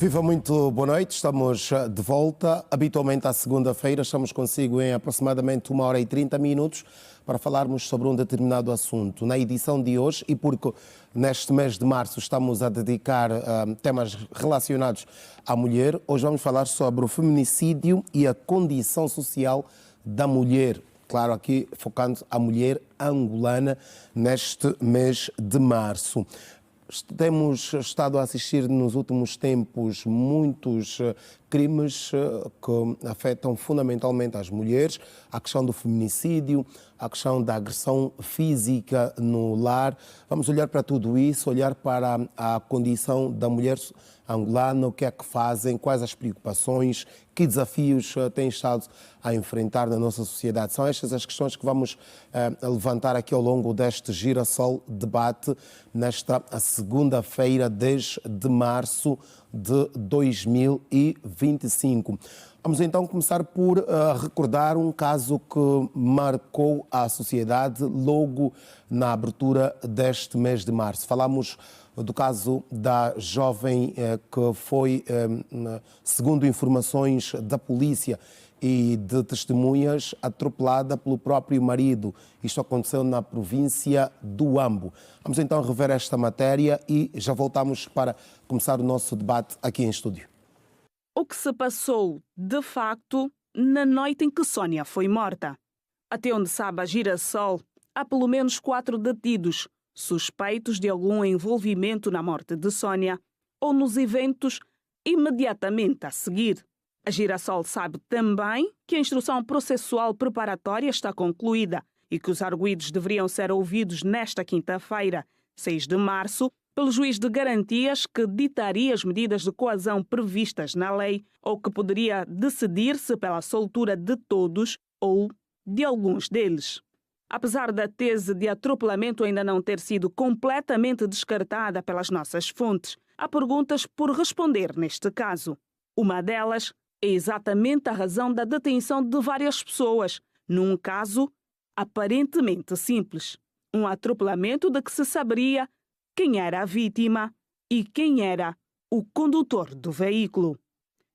Viva, muito boa noite, estamos de volta. Habitualmente à segunda-feira estamos consigo em aproximadamente 1h30 para falarmos sobre um determinado assunto. Na edição de hoje, e porque neste mês de março estamos a dedicar temas relacionados à mulher, hoje vamos falar sobre o feminicídio e a condição social da mulher. Claro, aqui focando a mulher angolana neste mês de março. Temos estado a assistir nos últimos tempos muitos crimes que afetam fundamentalmente as mulheres, a questão do feminicídio, a questão da agressão física no lar. Vamos olhar para tudo isso, olhar para a condição da mulher angolana, o que é que fazem, quais as preocupações, que desafios têm estado a enfrentar na nossa sociedade. São estas as questões que vamos levantar aqui ao longo deste Girassol Debate, nesta segunda-feira, 10 de março de 2025. Vamos então começar por recordar um caso que marcou a sociedade logo na abertura deste mês de março. Falamos do caso da jovem que foi, segundo informações da polícia e de testemunhas, atropelada pelo próprio marido. Isto aconteceu na província do Huambo. Vamos então rever esta matéria e já voltamos para começar o nosso debate aqui em estúdio. O que se passou, de facto, na noite em que Sónia foi morta? Até onde sabe a Girassol, há pelo menos 4 detidos suspeitos de algum envolvimento na morte de Sónia ou nos eventos imediatamente a seguir. A Girassol sabe também que a instrução processual preparatória está concluída e que os arguidos deveriam ser ouvidos nesta quinta-feira, 6 de março, pelo juiz de garantias que ditaria as medidas de coação previstas na lei ou que poderia decidir-se pela soltura de todos ou de alguns deles. Apesar da tese de atropelamento ainda não ter sido completamente descartada pelas nossas fontes, há perguntas por responder neste caso. Uma delas é exatamente a razão da detenção de várias pessoas, num caso aparentemente simples. Um atropelamento de que se saberia quem era a vítima e quem era o condutor do veículo.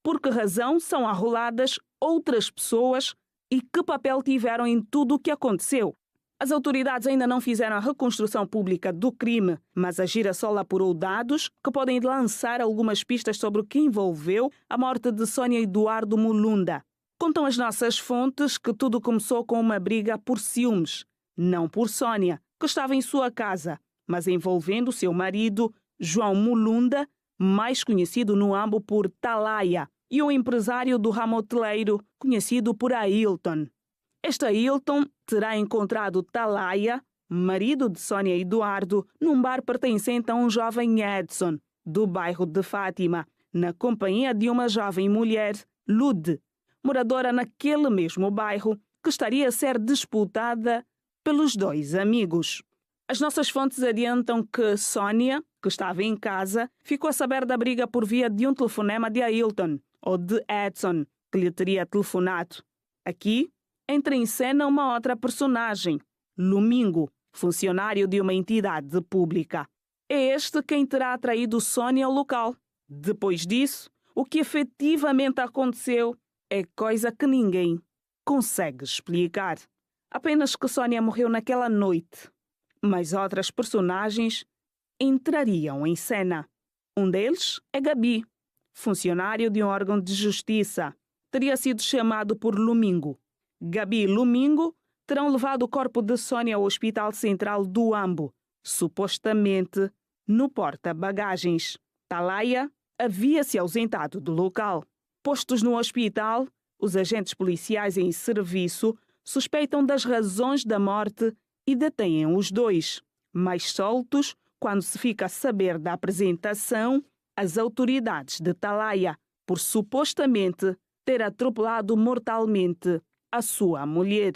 Por que razão são arroladas outras pessoas e que papel tiveram em tudo o que aconteceu? As autoridades ainda não fizeram a reconstrução pública do crime, mas a Girassol apurou dados que podem lançar algumas pistas sobre o que envolveu a morte de Sónia Eduardo Mulunda. Contam as nossas fontes que tudo começou com uma briga por ciúmes, não por Sónia, que estava em sua casa, mas envolvendo seu marido, João Mulunda, mais conhecido no Huambo por Talaia, e um empresário do ramo hoteleiro, conhecido por Ailton. Este Ailton terá encontrado Talaia, marido de Sónia Eduardo, num bar pertencente a um jovem Edson, do bairro de Fátima, na companhia de uma jovem mulher, Lude, moradora naquele mesmo bairro, que estaria a ser disputada pelos dois amigos. As nossas fontes adiantam que Sónia, que estava em casa, ficou a saber da briga por via de um telefonema de Ailton, ou de Edson, que lhe teria telefonado. Aqui entra em cena uma outra personagem, Lumingo, funcionário de uma entidade pública. É este quem terá atraído Sónia ao local. Depois disso, o que efetivamente aconteceu é coisa que ninguém consegue explicar. Apenas que Sónia morreu naquela noite. Mas outras personagens entrariam em cena. Um deles é Gabi, funcionário de um órgão de justiça. Teria sido chamado por Lumingo. Gabi e Lumingo terão levado o corpo de Sónia ao Hospital Central do Huambo, supostamente no porta-bagagens. Talaia havia se ausentado do local. Postos no hospital, os agentes policiais em serviço suspeitam das razões da morte e detêm os dois. Mais soltos, quando se fica a saber da apresentação às autoridades de Talaia, por supostamente ter atropelado mortalmente a sua mulher.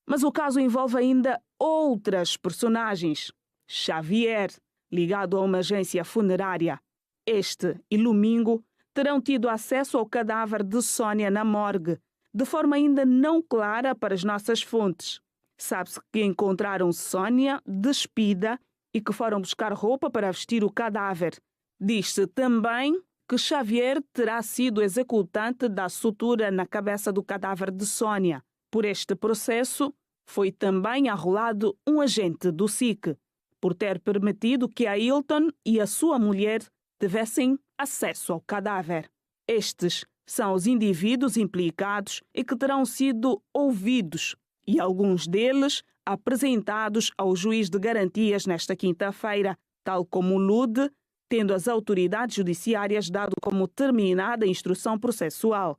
Mas o caso envolve ainda outras personagens. Xavier, ligado a uma agência funerária. Este e Lumingo terão tido acesso ao cadáver de Sónia na morgue, de forma ainda não clara para as nossas fontes. Sabe-se que encontraram Sónia despida e que foram buscar roupa para vestir o cadáver. Diz-se também que Xavier terá sido executante da sutura na cabeça do cadáver de Sônia. Por este processo, foi também arrolado um agente do SIC, por ter permitido que a Hilton e a sua mulher tivessem acesso ao cadáver. Estes são os indivíduos implicados e que terão sido ouvidos e alguns deles apresentados ao juiz de garantias nesta quinta-feira, tal como o LUDE, tendo as autoridades judiciárias dado como terminada a instrução processual.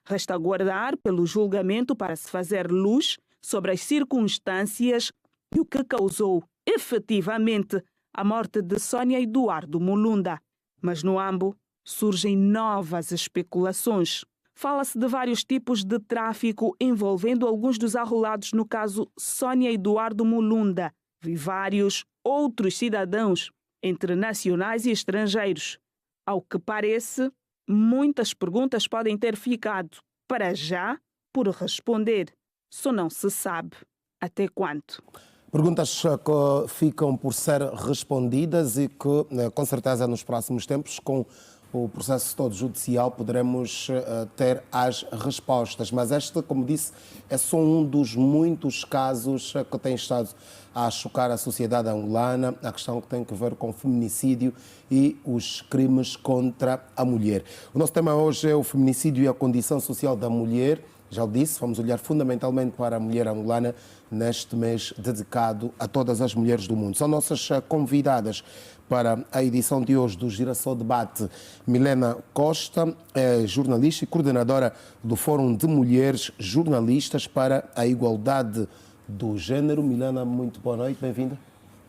Resta aguardar pelo julgamento para se fazer luz sobre as circunstâncias e o que causou efetivamente a morte de Sônia Eduardo Mulunda. Mas no Ambo surgem novas especulações. Fala-se de vários tipos de tráfico envolvendo alguns dos arrolados no caso Sônia Eduardo Mulunda e vários outros cidadãos, entre nacionais e estrangeiros. Ao que parece, muitas perguntas podem ter ficado, para já, por responder. Só não se sabe até quando. Perguntas que ficam por ser respondidas e que, com certeza, nos próximos tempos, com o processo todo judicial, poderemos ter as respostas. Mas este, como disse, é só um dos muitos casos que tem estado a chocar a sociedade angolana, a questão que tem a ver com o feminicídio e os crimes contra a mulher. O nosso tema hoje é o feminicídio e a condição social da mulher. Já o disse, vamos olhar fundamentalmente para a mulher angolana neste mês dedicado a todas as mulheres do mundo. São nossas convidadas para a edição de hoje do Girassol Debate, Milena Costa, é jornalista e coordenadora do Fórum de Mulheres Jornalistas para a Igualdade do Gênero. Milena, muito boa noite, bem-vinda.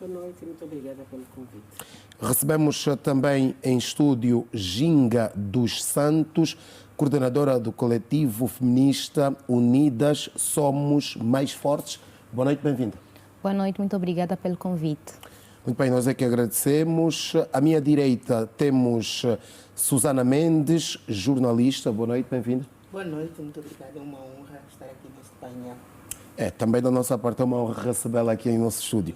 Boa noite, muito obrigada pelo convite. Recebemos também em estúdio Ginga dos Santos, coordenadora do coletivo feminista Unidas Somos Mais Fortes. Boa noite, bem-vinda. Boa noite, muito obrigada pelo convite. Muito bem, nós é que agradecemos. À minha direita temos Susana Mendes, jornalista. Boa noite, bem-vinda. Boa noite, muito obrigada. É uma honra estar aqui neste painel. Também da nossa parte é uma honra recebê-la aqui em nosso estúdio.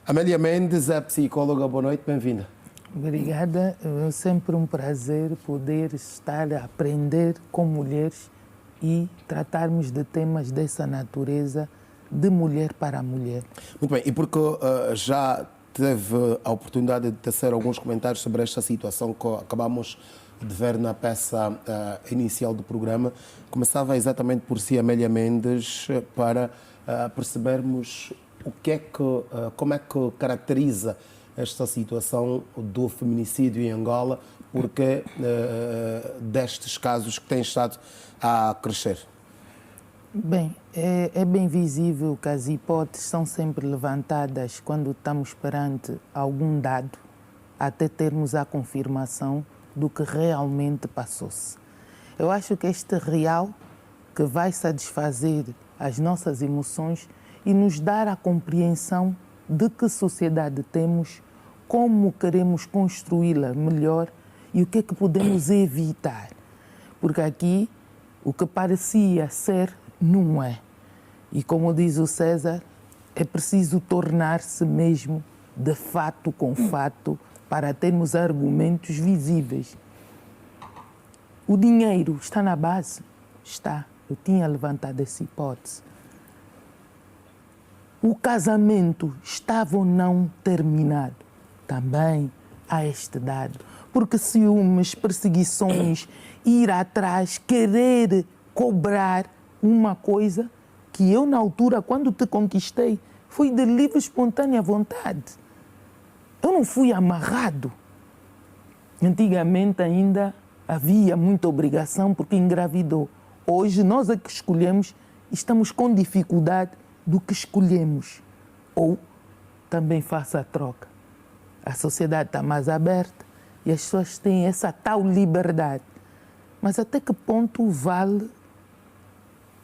Amélia Mendes é psicóloga. Boa noite, bem-vinda. Obrigada. É sempre um prazer poder estar a aprender com mulheres e tratarmos de temas dessa natureza, de mulher para mulher. Muito bem, e porque já teve a oportunidade de tecer alguns comentários sobre esta situação que acabamos de ver na peça inicial do programa, começava exatamente por si, Amélia Mendes, para percebermos como é que caracteriza esta situação do feminicídio em Angola, porque destes casos que têm estado a crescer. Bem, é bem visível que as hipóteses são sempre levantadas quando estamos perante algum dado, até termos a confirmação do que realmente passou-se. Eu acho que este real que vai satisfazer as nossas emoções e nos dar a compreensão de que sociedade temos, como queremos construí-la melhor e o que é que podemos evitar. Porque aqui o que parecia ser não é. E como diz o César, é preciso tornar-se mesmo de fato com fato para termos argumentos visíveis. O dinheiro está na base? Está. Eu tinha levantado essa hipótese. O casamento estava ou não terminado? Também há este dado. Porque ciúmes, perseguições, ir atrás, querer cobrar uma coisa que eu, na altura, quando te conquistei, foi de livre, espontânea vontade. Eu não fui amarrado. Antigamente ainda havia muita obrigação porque engravidou. Hoje nós é que escolhemos, estamos com dificuldade do que escolhemos. Ou também faça a troca. A sociedade está mais aberta e as pessoas têm essa tal liberdade. Mas até que ponto vale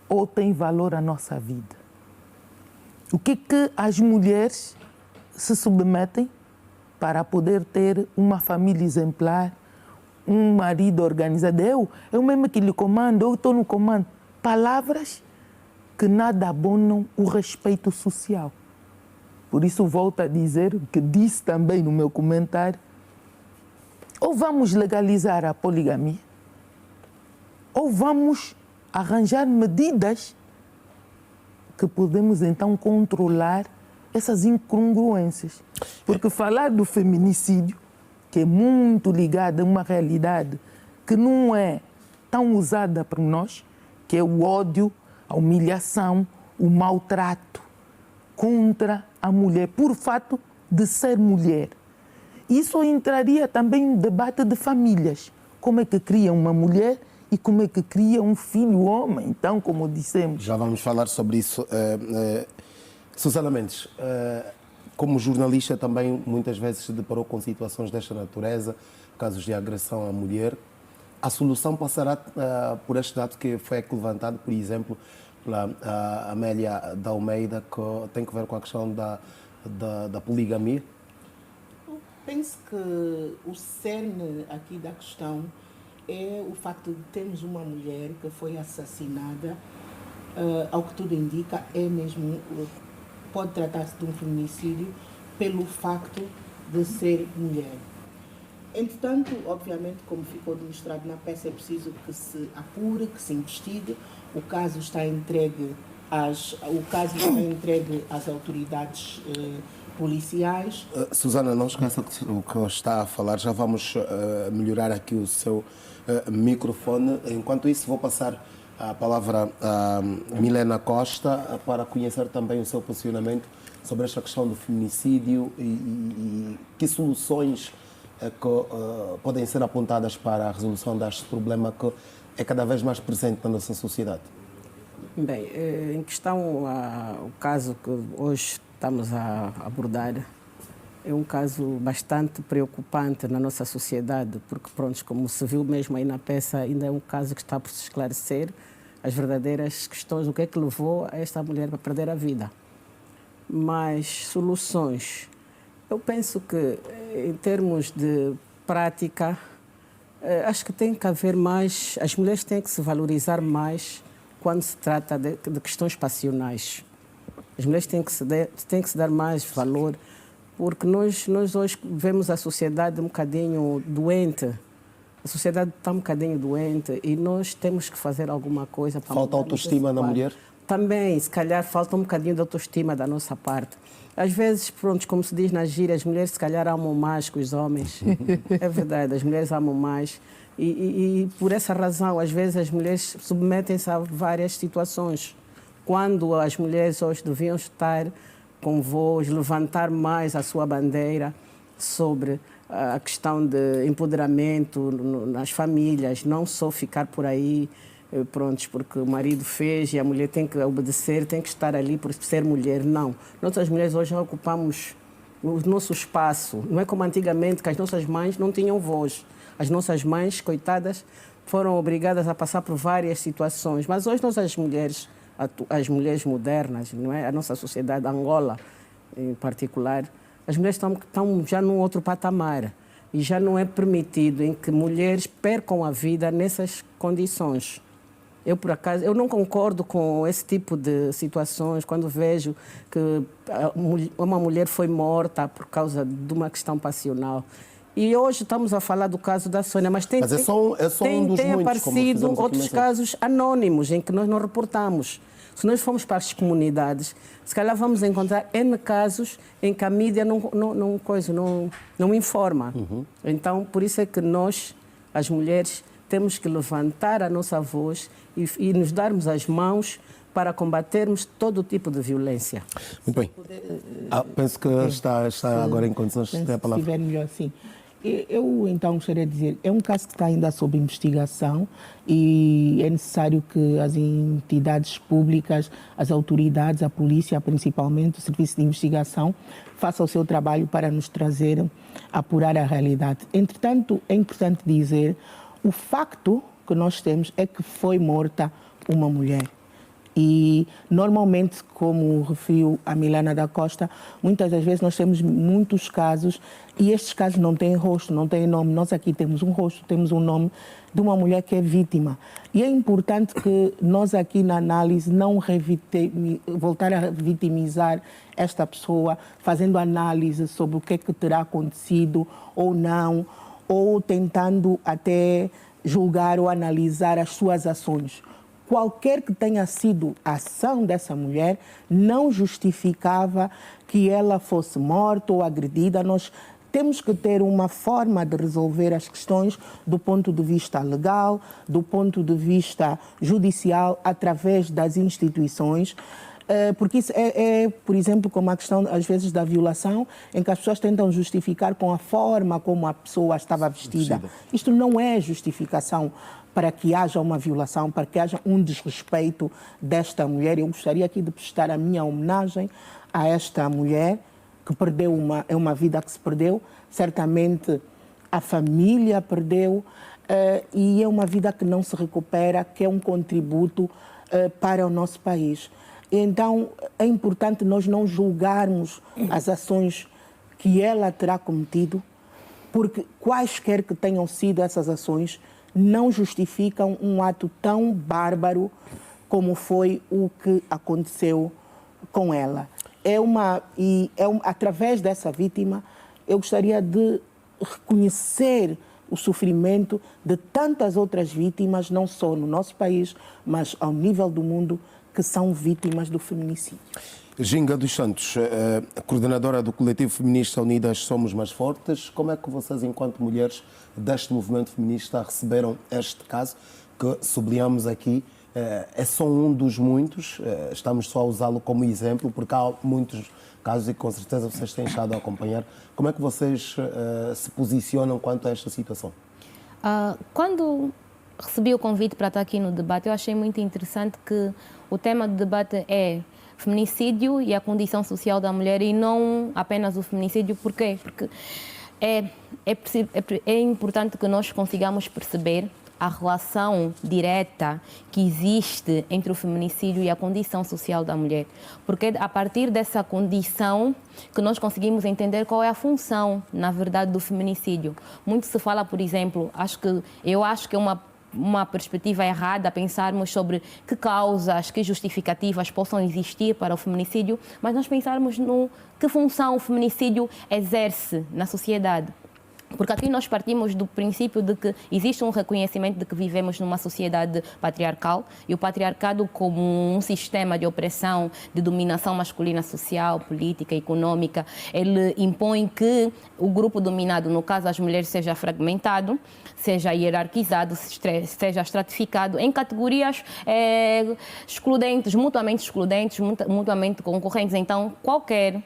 ou tem valor a nossa vida? O que as mulheres se submetem para poder ter uma família exemplar, um marido organizado? Eu mesmo que lhe comando, eu estou no comando. Palavras que nada abonam o respeito social. Por isso volto a dizer, que disse também no meu comentário, ou vamos legalizar a poligamia, ou vamos arranjar medidas que podemos então controlar essas incongruências. Porque falar do feminicídio, que é muito ligado a uma realidade que não é tão usada por nós, que é o ódio, a humilhação, o maltrato contra a mulher, por fato de ser mulher. Isso entraria também no debate de famílias. Como é que cria uma mulher e como é que cria um filho homem? Então, como dissemos... Já vamos falar sobre isso. Susana Mendes, como jornalista também muitas vezes se deparou com situações desta natureza, casos de agressão à mulher. A solução passará por este dado que foi aqui levantado, por exemplo, pela Amélia da Almeida, que tem que ver com a questão da poligamia? Penso que o cerne aqui da questão é o facto de termos uma mulher que foi assassinada, ao que tudo indica, pode tratar-se de um feminicídio pelo facto de ser mulher. Entretanto, obviamente, como ficou demonstrado na peça, é preciso que se apure, que se investigue. O caso está entregue às autoridades policiais. Susana, não esqueça o que está a falar, já vamos melhorar aqui o seu microfone. Enquanto isso, vou passar a palavra a Milena Costa para conhecer também o seu posicionamento sobre esta questão do feminicídio e que soluções que podem ser apontadas para a resolução deste problema que é cada vez mais presente na nossa sociedade. Bem, em questão o caso que hoje estamos a abordar é um caso bastante preocupante na nossa sociedade, porque, pronto, como se viu mesmo aí na peça, ainda é um caso que está por se esclarecer as verdadeiras questões, o que é que levou a esta mulher para perder a vida. Mas soluções, eu penso que em termos de prática, acho que tem que haver mais, as mulheres têm que se valorizar mais quando se trata de questões passionais. As mulheres têm que se dar mais valor, porque nós hoje vemos a sociedade um bocadinho doente. A sociedade está um bocadinho doente e nós temos que fazer alguma coisa para... Falta autoestima na mulher? Também, se calhar, falta um bocadinho de autoestima da nossa parte. Às vezes, pronto, como se diz na gíria, as mulheres se calhar amam mais que os homens. É verdade, as mulheres amam mais. E por essa razão, às vezes, as mulheres submetem-se a várias situações. Quando as mulheres hoje deviam estar com voz, levantar mais a sua bandeira sobre a questão de empoderamento nas famílias, não só ficar por aí, prontos, porque o marido fez e a mulher tem que obedecer, tem que estar ali por ser mulher. Não. Nós, as mulheres, hoje já ocupamos o nosso espaço. Não é como antigamente, que as nossas mães não tinham voz. As nossas mães, coitadas, foram obrigadas a passar por várias situações. Mas hoje nós, as mulheres modernas, não é? A nossa sociedade, Angola em particular, as mulheres estão já num outro patamar e já não é permitido em que mulheres percam a vida nessas condições. Eu, por acaso, eu não concordo com esse tipo de situações quando vejo que uma mulher foi morta por causa de uma questão passional. E hoje estamos a falar do caso da Sônia, mas tem um dos tem muitos, aparecido outros casos anónimos em que nós não reportamos. Se nós formos para as comunidades, se calhar vamos encontrar N casos em que a mídia não informa. Então, por isso é que nós, as mulheres, temos que levantar a nossa voz e nos darmos as mãos para combatermos todo tipo de violência. Muito bem. Penso que está agora em condições de ter a palavra. Se estiver melhor, sim. Eu, então, gostaria de dizer, é um caso que está ainda sob investigação e é necessário que as entidades públicas, as autoridades, a polícia, principalmente, o serviço de investigação, façam o seu trabalho para nos trazer, apurar a realidade. Entretanto, é importante dizer, o facto que nós temos é que foi morta uma mulher. E, normalmente, como referiu a Milena da Costa, muitas das vezes nós temos muitos casos e estes casos não têm rosto, não têm nome. Nós aqui temos um rosto, temos um nome de uma mulher que é vítima. E é importante que nós aqui na análise não voltar a vitimizar esta pessoa, fazendo análise sobre o que é que terá acontecido ou não, ou tentando até julgar ou analisar as suas ações. Qualquer que tenha sido a ação dessa mulher, não justificava que ela fosse morta ou agredida. Nós temos que ter uma forma de resolver as questões do ponto de vista legal, do ponto de vista judicial, através das instituições. Porque isso por exemplo, como a questão, às vezes, da violação, em que as pessoas tentam justificar com a forma como a pessoa estava vestida. Isto não é justificação para que haja uma violação, para que haja um desrespeito desta mulher. Eu gostaria aqui de prestar a minha homenagem a esta mulher, que perdeu é uma vida que se perdeu, certamente a família perdeu, e é uma vida que não se recupera, que é um contributo para o nosso país. Então, é importante nós não julgarmos as ações que ela terá cometido, porque quaisquer que tenham sido essas ações, não justificam um ato tão bárbaro como foi o que aconteceu com ela. Através dessa vítima, eu gostaria de reconhecer o sofrimento de tantas outras vítimas, não só no nosso país, mas ao nível do mundo, que são vítimas do feminicídio. Ginga dos Santos, coordenadora do coletivo feminista Unidas Somos Mais Fortes, como é que vocês, enquanto mulheres deste movimento feminista, receberam este caso, que sublinhamos aqui, é só um dos muitos, estamos só a usá-lo como exemplo, porque há muitos casos e com certeza vocês têm estado a acompanhar. Como é que vocês se posicionam quanto a esta situação? Quando recebi o convite para estar aqui no debate, eu achei muito interessante que o tema do debate é feminicídio e a condição social da mulher e não apenas o feminicídio. Por quê? Porque é importante que nós consigamos perceber a relação direta que existe entre o feminicídio e a condição social da mulher. Porque é a partir dessa condição que nós conseguimos entender qual é a função, na verdade, do feminicídio. Muito se fala, por exemplo, eu acho que é uma perspectiva errada pensarmos sobre que causas, que justificativas possam existir para o feminicídio, mas nós pensarmos no que função o feminicídio exerce na sociedade. Porque aqui nós partimos do princípio de que existe um reconhecimento de que vivemos numa sociedade patriarcal e o patriarcado, como um sistema de opressão, de dominação masculina social, política, econômica, ele impõe que o grupo dominado, no caso as mulheres, seja fragmentado, seja hierarquizado, seja estratificado em categorias excludentes, mutuamente concorrentes. Então, qualquer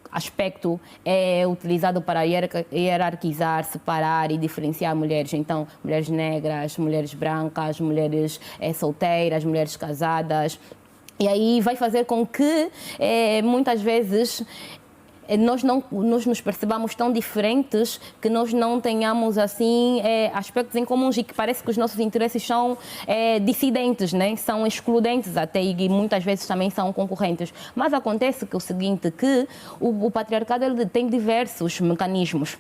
aspecto é utilizado para hierarquizar, separar e diferenciar mulheres. Então, mulheres negras, mulheres brancas, mulheres solteiras, mulheres casadas. E aí vai fazer com que, muitas vezes, nós nos percebamos tão diferentes que nós não tenhamos assim aspectos em comuns e que parece que os nossos interesses são dissidentes, né? São excludentes até e muitas vezes também são concorrentes. Mas acontece que o seguinte, que o patriarcado ele tem diversos mecanismos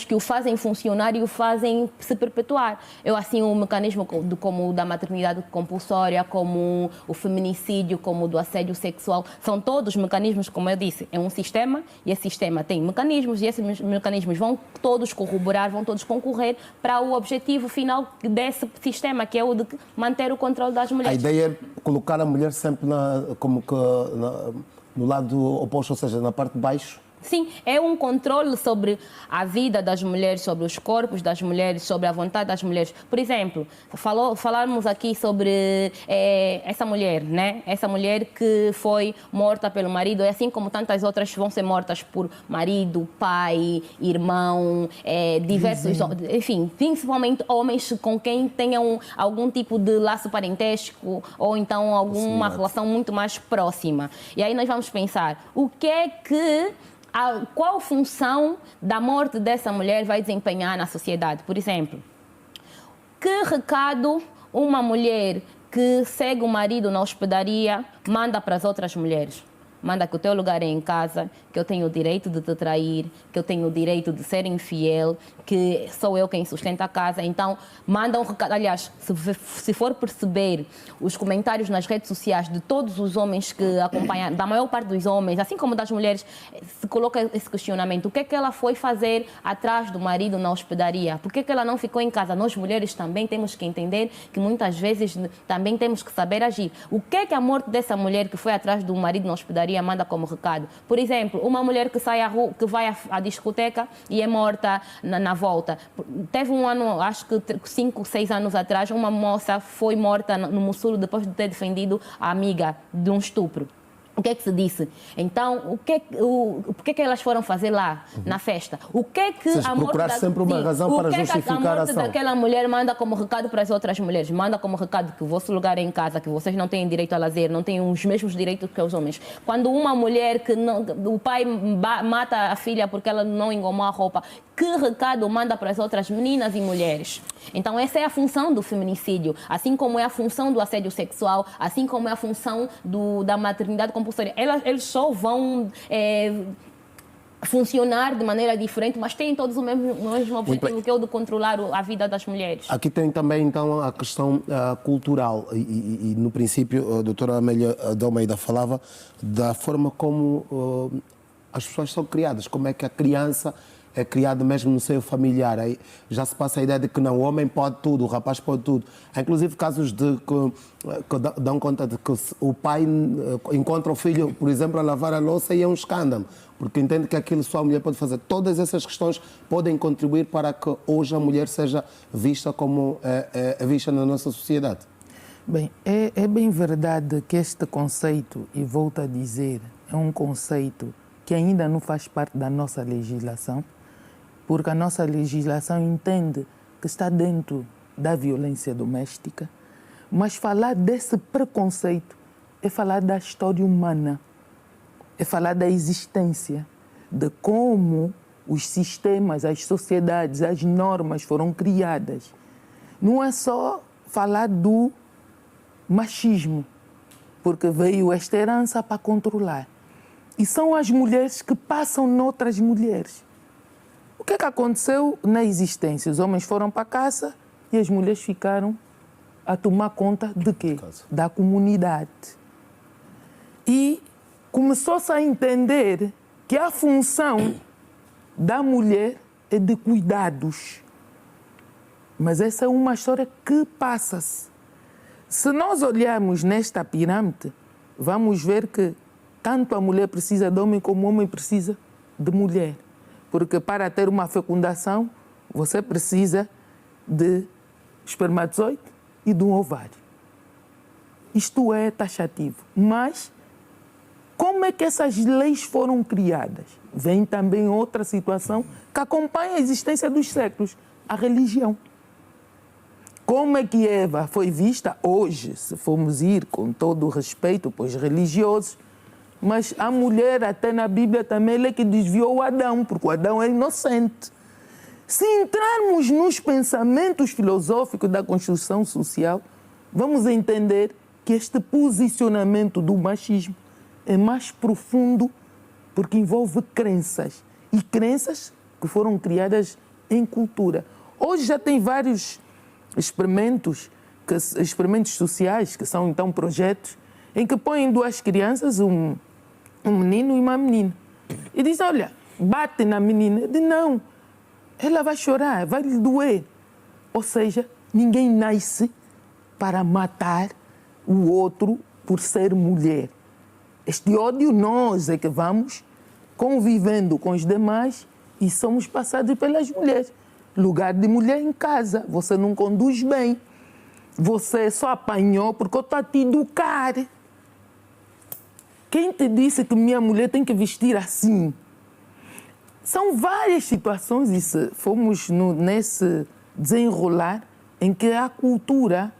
que o fazem funcionar e o fazem se perpetuar. O mecanismo como o da maternidade compulsória, como o feminicídio, como o do assédio sexual, são todos mecanismos, como eu disse, é um sistema e esse sistema tem mecanismos e esses mecanismos vão todos corroborar, vão todos concorrer para o objetivo final desse sistema, que é o de manter o controle das mulheres. A ideia é colocar a mulher sempre no lado oposto, ou seja, na parte de baixo. Sim, é um controle sobre a vida das mulheres, sobre os corpos das mulheres, sobre a vontade das mulheres. Por exemplo, falarmos aqui sobre essa mulher, né? Essa mulher que foi morta pelo marido, assim como tantas outras vão ser mortas por marido, pai, irmão, diversos, enfim, principalmente homens com quem tenham algum tipo de laço parentesco ou então alguma relação muito mais próxima. E aí nós vamos pensar, qual função da morte dessa mulher vai desempenhar na sociedade? Por exemplo, que recado uma mulher que segue o marido na hospedaria manda para as outras mulheres? manda que o teu lugar é em casa, que eu tenho o direito de te trair, que eu tenho o direito de ser infiel, que sou eu quem sustenta a casa. Então, manda um recado. Aliás, se for perceber os comentários nas redes sociais de todos os homens que acompanham, da maior parte dos homens, assim como das mulheres, se coloca esse questionamento. O que é que ela foi fazer atrás do marido na hospedaria? Por que é que ela não ficou em casa? Nós, mulheres, também temos que entender que muitas vezes também temos que saber agir. O que é que a morte dessa mulher que foi atrás do marido na hospedaria manda como recado? Por exemplo, uma mulher que sai à rua, que vai à discoteca e é morta na volta. Teve um ano, acho que 5, 6 anos atrás, uma moça foi morta no Mussul depois de ter defendido a amiga de um estupro. O que é que se disse? Então, por que elas foram fazer lá, na festa? O que é que a morte sempre uma razão para justificar a ação. Daquela mulher manda como recado para as outras mulheres? Manda como recado que o vosso lugar é em casa, que vocês não têm direito a lazer, não têm os mesmos direitos que os homens. Quando uma mulher que o pai mata a filha porque ela não engomou a roupa, que recado manda para as outras meninas e mulheres? Então, essa é a função do feminicídio, assim como é a função do assédio sexual, assim como é a função da maternidade compulsória. Eles só vão funcionar de maneira diferente, mas têm todos o mesmo objetivo, que é o de controlar a vida das mulheres. Aqui tem também, então, a questão cultural. E, no princípio, a doutora Amélia de Almeida falava da forma como as pessoas são criadas, como é que a criança é criada mesmo no seio familiar. Aí já se passa a ideia de que não, o homem pode tudo, o rapaz pode tudo. Há inclusive casos que dão conta de que o pai encontra o filho, por exemplo, a lavar a louça e é um escândalo, porque entende que aquilo só a mulher pode fazer. Todas essas questões podem contribuir para que hoje a mulher seja vista como é vista na nossa sociedade. Bem, é bem verdade que este conceito, e volto a dizer, é um conceito que ainda não faz parte da nossa legislação, porque a nossa legislação entende que está dentro da violência doméstica, mas falar desse preconceito é falar da história humana, é falar da existência, de como os sistemas, as sociedades, as normas foram criadas. Não é só falar do machismo, porque veio esta herança para controlar. E são as mulheres que passam noutras mulheres. O que é que aconteceu na existência? Os homens foram para a caça e as mulheres ficaram a tomar conta de quê? Da comunidade. E começou-se a entender que a função da mulher é de cuidados. Mas essa é uma história que passa-se. Se nós olharmos nesta pirâmide, vamos ver que tanto a mulher precisa de homem como o homem precisa de mulher. Porque para ter uma fecundação, você precisa de espermatozoide e de um ovário. Isto é taxativo. Mas como é que essas leis foram criadas? Vem também outra situação que acompanha a existência dos séculos, a religião. Como é que Eva foi vista hoje, se formos ir com todo o respeito para os religiosos, mas a mulher, até na Bíblia também, ela é que desviou o Adão, porque o Adão é inocente. Se entrarmos nos pensamentos filosóficos da construção social, vamos entender que este posicionamento do machismo é mais profundo porque envolve crenças. E crenças que foram criadas em cultura. Hoje já tem vários experimentos sociais, que são então projetos, em que põem duas crianças, um menino e uma menina. E dizem, olha, bate na menina. Diz, não, ela vai chorar, vai lhe doer. Ou seja, ninguém nasce para matar o outro por ser mulher. Este ódio nós é que vamos convivendo com os demais e somos passados pelas mulheres. Lugar de mulher em casa, você não conduz bem. Você só apanhou porque eu estou a te educar. Quem te disse que minha mulher tem que vestir assim? São várias situações, e se fomos nesse desenrolar em que a cultura,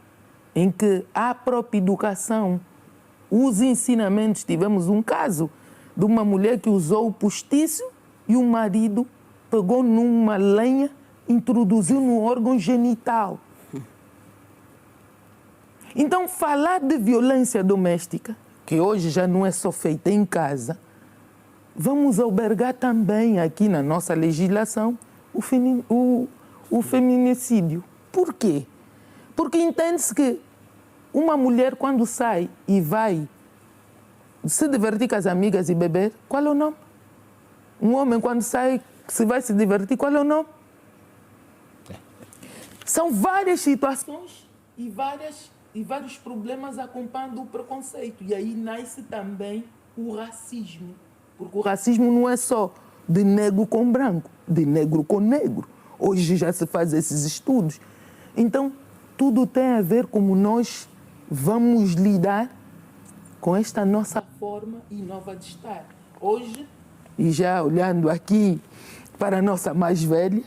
em que a própria educação, os ensinamentos. Tivemos um caso de uma mulher que usou o postiço e o marido pegou numa lenha, introduziu no órgão genital. Então, falar de violência doméstica que hoje já não é só feita em casa, vamos albergar também aqui na nossa legislação o feminicídio. Por quê? Porque entende-se que uma mulher, quando sai e vai se divertir com as amigas e beber, qual é o nome? Um homem, quando sai, se vai se divertir, qual é o nome? São várias situações e vários problemas acompanhando o preconceito. E aí nasce também o racismo. Porque o racismo não é só de negro com branco, de negro com negro. Hoje já se faz esses estudos. Então, tudo tem a ver como nós vamos lidar com esta nossa forma nova de estar. Hoje, e já olhando aqui para a nossa mais velha,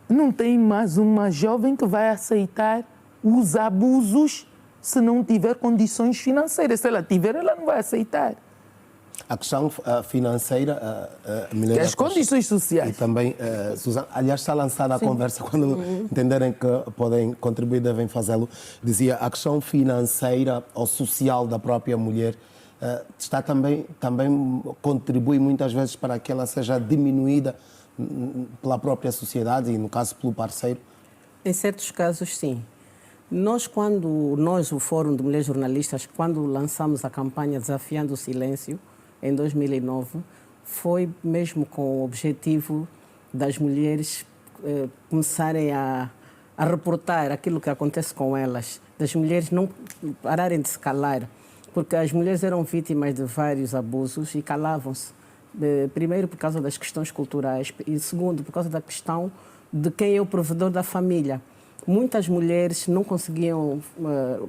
não tem mais uma jovem que vai aceitar os abusos se não tiver condições financeiras. Se ela tiver, ela não vai aceitar. A questão financeira, que as condições sociais. E também, Susana, aliás, está lançada a conversa, quando entenderem que podem contribuir, devem fazê-lo. Dizia, a questão financeira ou social da própria mulher está também contribui muitas vezes para que ela seja diminuída pela própria sociedade e, no caso, pelo parceiro? Em certos casos, sim. Nós, o Fórum de Mulheres Jornalistas, quando lançamos a campanha Desafiando o Silêncio, em 2009, foi mesmo com o objetivo das mulheres começarem a reportar aquilo que acontece com elas, das mulheres não pararem de se calar, porque as mulheres eram vítimas de vários abusos e calavam-se. Primeiro, por causa das questões culturais e, segundo, por causa da questão de quem é o provedor da família. Muitas mulheres não conseguiam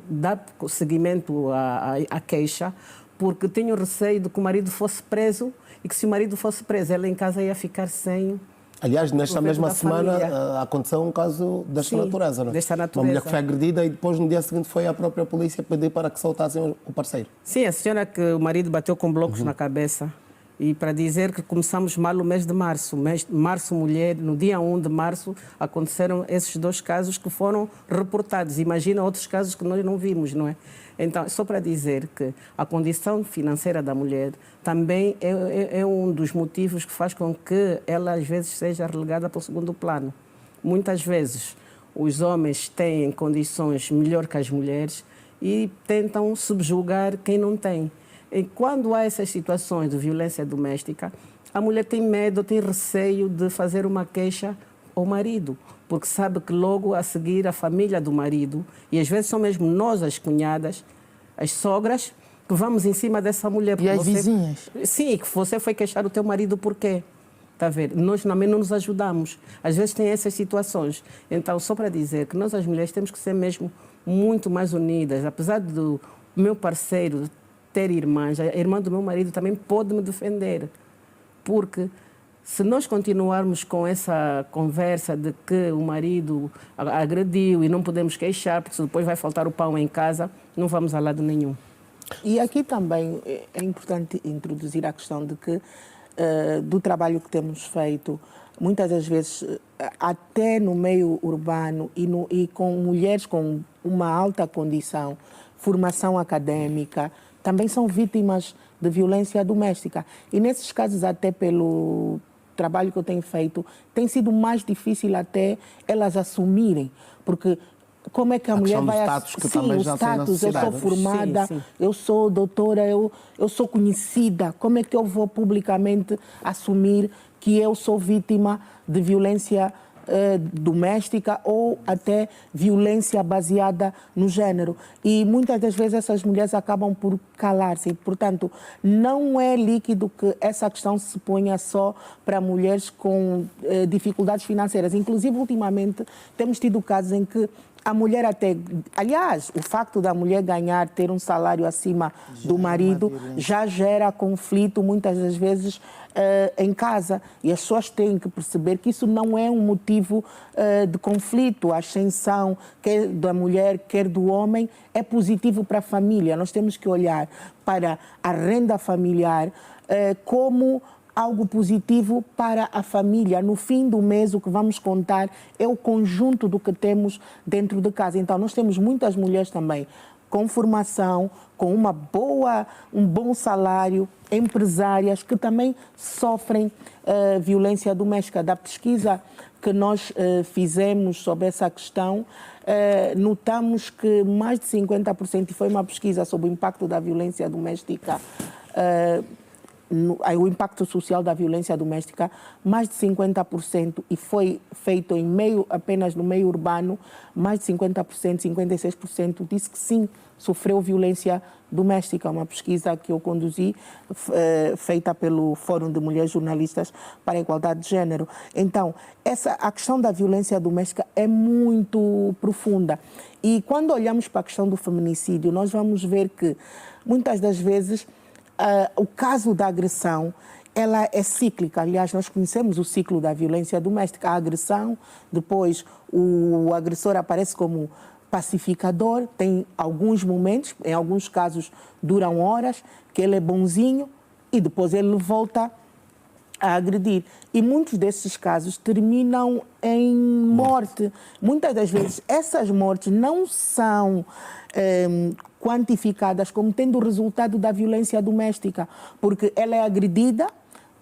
dar seguimento à queixa porque tinham receio de que o marido fosse preso e que, se o marido fosse preso, ela em casa ia ficar sem... Aliás, nesta mesma semana aconteceu um caso desta natureza, não é? Desta natureza. Uma mulher que foi agredida e depois, no dia seguinte, foi à própria polícia pedir para que soltassem o parceiro. Sim, a senhora que o marido bateu com blocos na cabeça. E para dizer que começamos mal o mês de março. Março Mulher, no dia 1 de março, aconteceram esses 2 casos que foram reportados. Imagina outros casos que nós não vimos, não é? Então, só para dizer que a condição financeira da mulher também é um dos motivos que faz com que ela, às vezes, seja relegada para o segundo plano. Muitas vezes, os homens têm condições melhor que as mulheres e tentam subjugar quem não tem. E quando há essas situações de violência doméstica, a mulher tem medo, tem receio de fazer uma queixa ao marido, porque sabe que logo a seguir a família do marido, e às vezes são mesmo nós, as cunhadas, as sogras, que vamos em cima dessa mulher. E as vizinhas. Sim, que você foi queixar o teu marido por quê? Está a ver? Nós também não nos ajudamos. Às vezes tem essas situações. Então, só para dizer que nós, as mulheres, temos que ser mesmo muito mais unidas. Apesar do meu parceiro ter irmãs, a irmã do meu marido também pode me defender, porque se nós continuarmos com essa conversa de que o marido agrediu e não podemos queixar, porque depois vai faltar o pão em casa, não vamos a lado nenhum. E aqui também é importante introduzir a questão de que, do trabalho que temos feito, muitas das vezes, até no meio urbano e com mulheres com uma alta condição, formação acadêmica, também são vítimas de violência doméstica. E nesses casos, até pelo trabalho que eu tenho feito, tem sido mais difícil até elas assumirem, porque como é que a mulher vai... Sim, o status, eu sou formada, eu sou doutora, eu sou conhecida, como é que eu vou publicamente assumir que eu sou vítima de violência doméstica ou até violência baseada no género. E muitas das vezes essas mulheres acabam por calar-se. Portanto, não é líquido que essa questão se ponha só para mulheres com dificuldades financeiras. Inclusive, ultimamente, temos tido casos em que a mulher até... Aliás, o facto da mulher ter um salário acima do marido já gera conflito, muitas das vezes, em casa. E as pessoas têm que perceber que isso não é um motivo de conflito. A ascensão, quer da mulher, quer do homem, é positivo para a família. Nós temos que olhar para a renda familiar como algo positivo para a família. No fim do mês, o que vamos contar é o conjunto do que temos dentro de casa. Então, nós temos muitas mulheres também com formação, com um bom salário, empresárias que também sofrem violência doméstica. Da pesquisa que nós fizemos sobre essa questão, notamos que mais de 50%, e foi uma pesquisa sobre o impacto da violência doméstica, o impacto social da violência doméstica, mais de 50%, e foi feito apenas no meio urbano, mais de 50%, 56% disse que sim, sofreu violência doméstica. Uma pesquisa que eu conduzi, feita pelo Fórum de Mulheres Jornalistas para a Igualdade de Gênero. Então, a questão da violência doméstica é muito profunda. E quando olhamos para a questão do feminicídio, nós vamos ver que, muitas das vezes, o caso da agressão, ela é cíclica. Aliás, nós conhecemos o ciclo da violência doméstica. A agressão, depois o agressor aparece como pacificador, tem alguns momentos, em alguns casos duram horas, que ele é bonzinho e depois ele volta a agredir. E muitos desses casos terminam em morte. Muitas das vezes essas mortes não são quantificadas como tendo o resultado da violência doméstica, porque ela é agredida,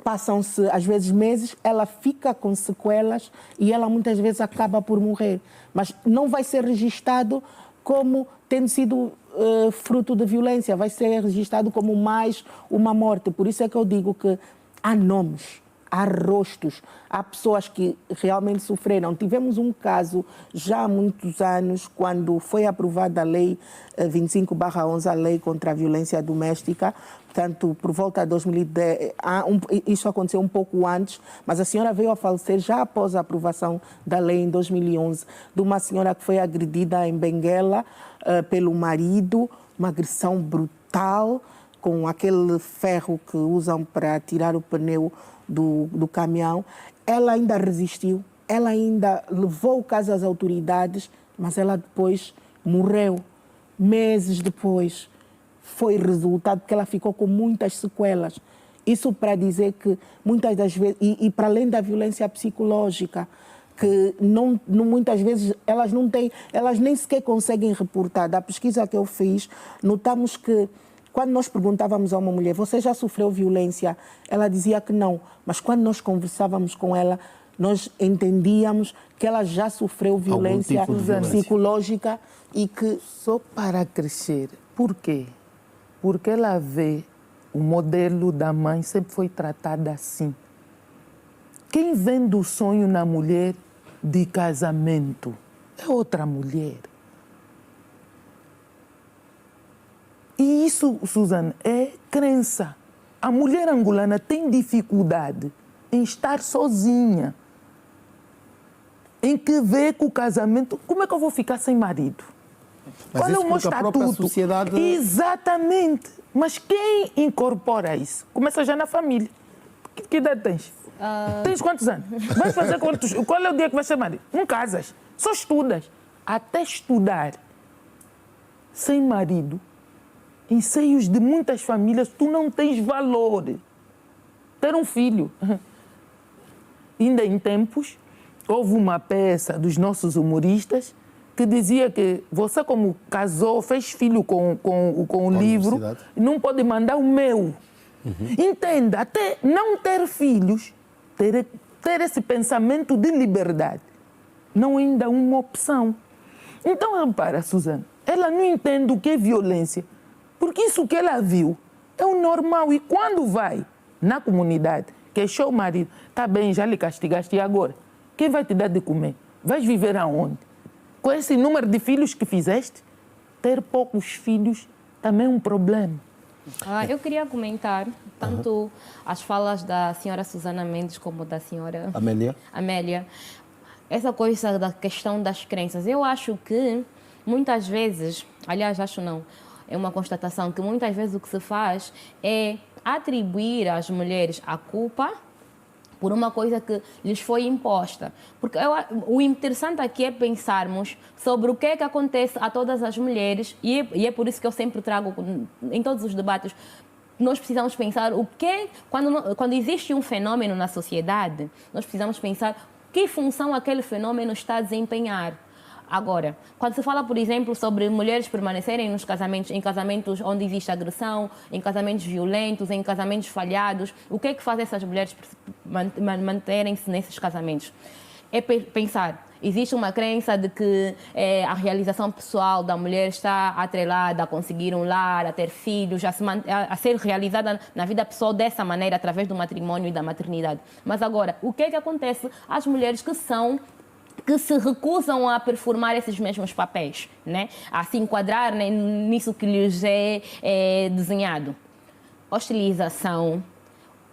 passam-se às vezes meses, ela fica com sequelas e ela muitas vezes acaba por morrer. Mas não vai ser registado como tendo sido fruto de violência, vai ser registado como mais uma morte. Por isso é que eu digo que há nomes, há rostos, há pessoas que realmente sofreram. Tivemos um caso já há muitos anos, quando foi aprovada a Lei 25/11, a Lei contra a Violência Doméstica, portanto, por volta de 2010, isso aconteceu um pouco antes, mas a senhora veio a falecer já após a aprovação da lei em 2011, de uma senhora que foi agredida em Benguela pelo marido, uma agressão brutal, com aquele ferro que usam para tirar o pneu do caminhão. Ela ainda resistiu, ela ainda levou o caso às autoridades, mas ela depois morreu. Meses depois foi resultado que ela ficou com muitas sequelas. Isso para dizer que muitas das vezes, e para além da violência psicológica, que muitas vezes elas nem sequer conseguem reportar. Da pesquisa que eu fiz, notamos que quando nós perguntávamos a uma mulher, você já sofreu violência? Ela dizia que não, mas quando nós conversávamos com ela, nós entendíamos que ela já sofreu violência psicológica e que... Só para crescer. Por quê? Porque ela vê o modelo da mãe sempre foi tratada assim. Quem vende o sonho na mulher de casamento é outra mulher. E isso, Suzana, é crença. A mulher angolana tem dificuldade em estar sozinha, em que vê que o casamento... Como é que eu vou ficar sem marido? Mas qual é o meu estatuto? A própria sociedade... Exatamente. Mas quem incorpora isso? Começa já na família. Que idade tens? Tens quantos anos? Vais fazer quantos? Qual é o dia que vais ser marido? Não casas, só estudas. Até estudar sem marido, em seios de muitas famílias, tu não tens valor. Ter um filho. Ainda em tempos, houve uma peça dos nossos humoristas que dizia que você, como casou, fez filho com o livro, não pode mandar o meu. Entenda, até não ter filhos, ter esse pensamento de liberdade, não é ainda uma opção. Então, repara, Suzana, ela não entende o que é violência, porque isso que ela viu é o normal. E quando vai na comunidade, queixou o marido, tá bem, já lhe castigaste, e agora? Quem vai te dar de comer? Vais viver aonde? Com esse número de filhos que fizeste, ter poucos filhos também é um problema. Eu queria comentar tanto as falas da senhora Susana Mendes como da senhora Amélia. Essa coisa da questão das crenças. Eu acho que muitas vezes, aliás, acho não, é uma constatação que muitas vezes o que se faz é atribuir às mulheres a culpa por uma coisa que lhes foi imposta. Porque o interessante aqui é pensarmos sobre o que é que acontece a todas as mulheres, e é por isso que eu sempre trago, em todos os debates, nós precisamos pensar o que, quando existe um fenômeno na sociedade, nós precisamos pensar que função aquele fenômeno está a desempenhar. Agora, quando se fala, por exemplo, sobre mulheres permanecerem nos casamentos, em casamentos onde existe agressão, em casamentos violentos, em casamentos falhados, o que é que faz essas mulheres manterem-se nesses casamentos? É pensar, existe uma crença de que a realização pessoal da mulher está atrelada a conseguir um lar, a ter filhos, a ser realizada na vida pessoal dessa maneira, através do matrimônio e da maternidade. Mas agora, o que é que acontece às mulheres que se recusam a performar esses mesmos papéis, né? A se enquadrar, né, nisso que lhes é desenhado? Hostilização,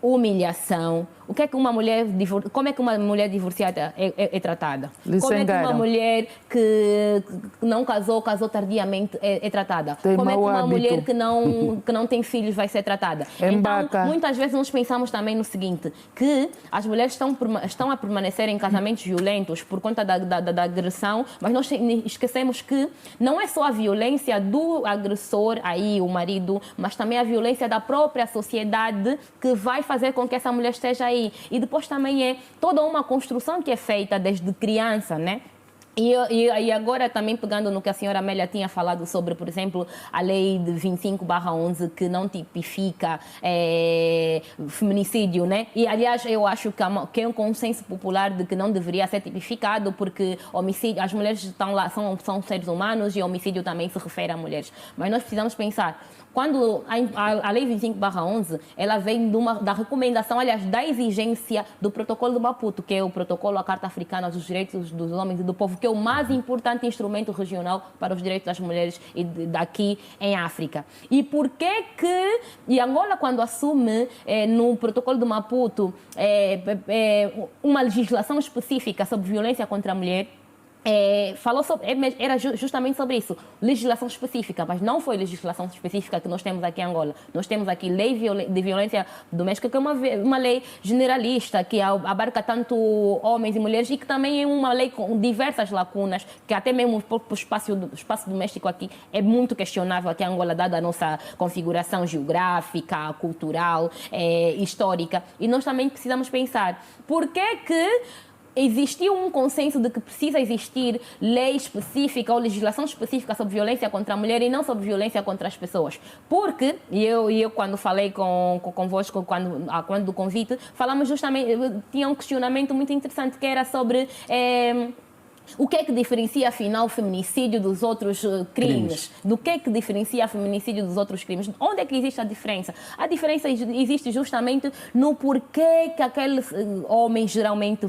humilhação. O que é que como é que uma mulher divorciada é tratada? Como é que uma mulher que não casou tardiamente é tratada? Como é que uma mulher que não tem filhos vai ser tratada? Então, muitas vezes nós pensamos também no seguinte, que as mulheres estão a permanecer em casamentos violentos por conta da agressão, mas nós esquecemos que não é só a violência do agressor, aí o marido, mas também a violência da própria sociedade que vai fazer com que essa mulher esteja aí. E depois também é toda uma construção que é feita desde criança, né? E agora também pegando no que a senhora Amélia tinha falado sobre, por exemplo, a lei de 25/11 que não tipifica feminicídio, né? E aliás eu acho que é um consenso popular de que não deveria ser tipificado porque homicídio, as mulheres estão lá, são seres humanos e homicídio também se refere a mulheres. Mas nós precisamos pensar, quando a lei 25/11, ela vem da recomendação, aliás, da exigência do protocolo do Maputo, que é o protocolo à Carta Africana dos Direitos dos Homens e do Povo, que é o mais importante instrumento regional para os direitos das mulheres daqui em África. E por que e Angola, quando assume no protocolo do Maputo uma legislação específica sobre violência contra a mulher, era justamente sobre isso, legislação específica, mas não foi legislação específica que nós temos aqui em Angola. Nós temos aqui lei de violência doméstica, que é uma lei generalista, que abarca tanto homens e mulheres e que também é uma lei com diversas lacunas, que até mesmo o espaço doméstico aqui é muito questionável aqui em Angola, dada a nossa configuração geográfica, cultural, histórica. E nós também precisamos pensar, por que existiu um consenso de que precisa existir lei específica ou legislação específica sobre violência contra a mulher e não sobre violência contra as pessoas. Porque, eu quando falei convosco, quando do convite, falamos justamente, tinha um questionamento muito interessante que era sobre o que é que diferencia, afinal, o feminicídio dos outros crimes? Do que é que diferencia o feminicídio dos outros crimes? Onde é que existe a diferença? A diferença existe justamente no porquê que aquele homem geralmente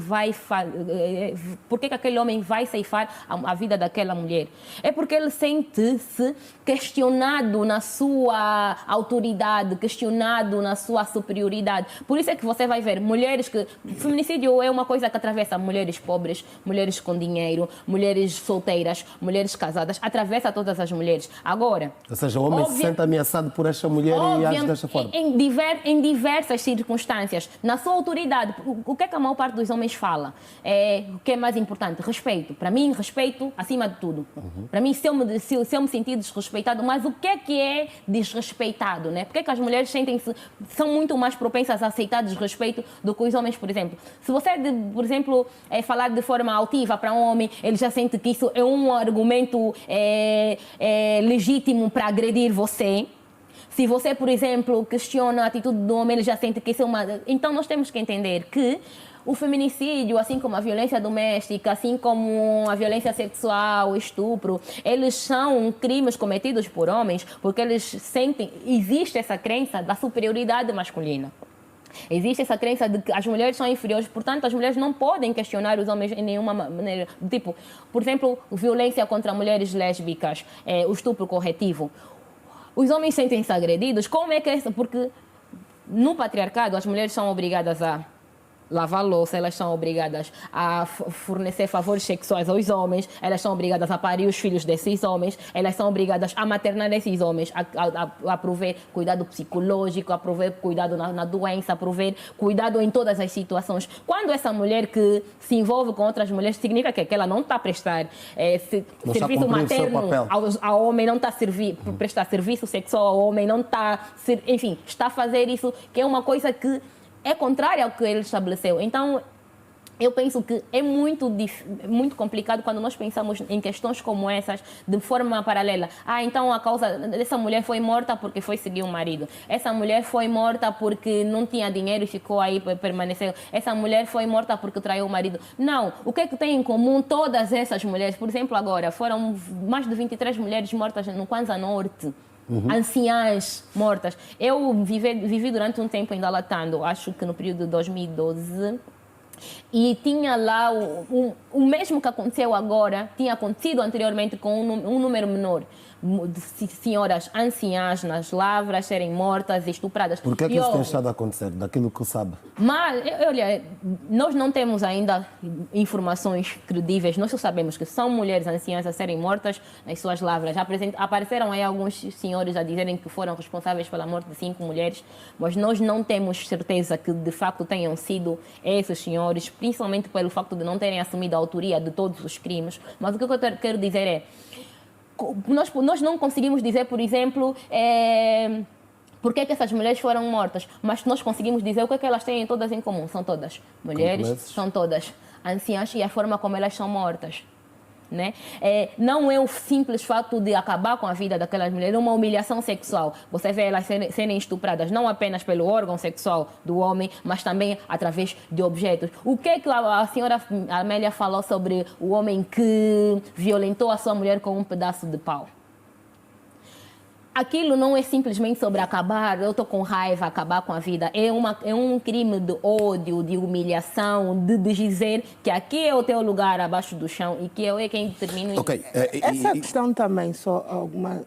porquê que aquele homem vai ceifar a vida daquela mulher. É porque ele sente-se questionado na sua autoridade, questionado na sua superioridade. Por isso é que você vai ver mulheres que... Feminicídio é uma coisa que atravessa mulheres pobres, mulheres com dinheiro, mulheres solteiras, mulheres casadas, atravessa todas as mulheres. Agora... Ou seja, o homem se sente ameaçado por esta mulher e age desta forma. Em diversas circunstâncias. Na sua autoridade, o que é que a maior parte dos homens fala? O que é mais importante? Respeito. Para mim, respeito acima de tudo. Para mim, se eu me sentir desrespeitado, mas o que é desrespeitado, né? Porque é que as mulheres são muito mais propensas a aceitar desrespeito do que os homens, por exemplo? Se você, por exemplo, falar de forma altiva para um homem, ele já sente que isso é um argumento legítimo para agredir você. Se você, por exemplo, questiona a atitude do homem, ele já sente que isso é uma... Então, nós temos que entender que o feminicídio, assim como a violência doméstica, assim como a violência sexual, o estupro, eles são crimes cometidos por homens porque eles sentem... Existe essa crença da superioridade masculina. Existe essa crença de que as mulheres são inferiores, portanto, as mulheres não podem questionar os homens em nenhuma maneira. Tipo, por exemplo, violência contra mulheres lésbicas, o estupro corretivo. Os homens sentem-se agredidos. Como é que é isso? Porque no patriarcado as mulheres são obrigadas a lavar louça, elas são obrigadas a fornecer favores sexuais aos homens, elas são obrigadas a parir os filhos desses homens, elas são obrigadas a maternar esses homens, a prover cuidado psicológico, a prover cuidado na doença, a prover cuidado em todas as situações. Quando essa mulher que se envolve com outras mulheres, significa que ela não está a prestar serviço materno ao homem, não está a prestar serviço sexual ao homem, não está, enfim, está a fazer isso, que é uma coisa que é contrária ao que ele estabeleceu. Então, Eu penso que é muito complicado quando nós pensamos em questões como essas de forma paralela. Então a causa dessa mulher foi morta porque foi seguir o marido. Essa mulher foi morta porque não tinha dinheiro e ficou aí, permaneceu. Essa mulher foi morta porque traiu o marido. Não. O que é que tem em comum todas essas mulheres? Por exemplo, agora foram mais de 23 mulheres mortas no Kwanza Norte. Anciãs mortas. Eu vivi durante um tempo em Dalatando, acho que no período de 2012. E tinha lá o mesmo que aconteceu agora, tinha acontecido anteriormente com um número menor de senhoras anciãs nas lavras serem mortas e estupradas. Por que é que isso tem estado a acontecer, daquilo que sabe? Mas, olha, nós não temos ainda informações credíveis. Nós só sabemos que são mulheres anciãs a serem mortas nas suas lavras. Apareceram aí alguns senhores a dizerem que foram responsáveis pela morte de 5 mulheres, mas nós não temos certeza que de facto tenham sido esses senhores, principalmente pelo facto de não terem assumido a autoria de todos os crimes. Mas o que eu quero dizer é, nós não conseguimos dizer, por exemplo, por que essas mulheres foram mortas, mas nós conseguimos dizer o que elas têm todas em comum. São todas mulheres, são todas anciãs e a forma como elas são mortas. Né? Não é o simples fato de acabar com a vida daquelas mulheres, é uma humilhação sexual. Você vê elas serem estupradas não apenas pelo órgão sexual do homem, mas também através de objetos. O que é que a senhora Amélia falou sobre o homem que violentou a sua mulher com um pedaço de pau? Aquilo não é simplesmente sobre acabar, eu estou com raiva, acabar com a vida. É um crime de ódio, de humilhação, de dizer que aqui é o teu lugar abaixo do chão e que eu é quem determina. Okay. Essa questão também, só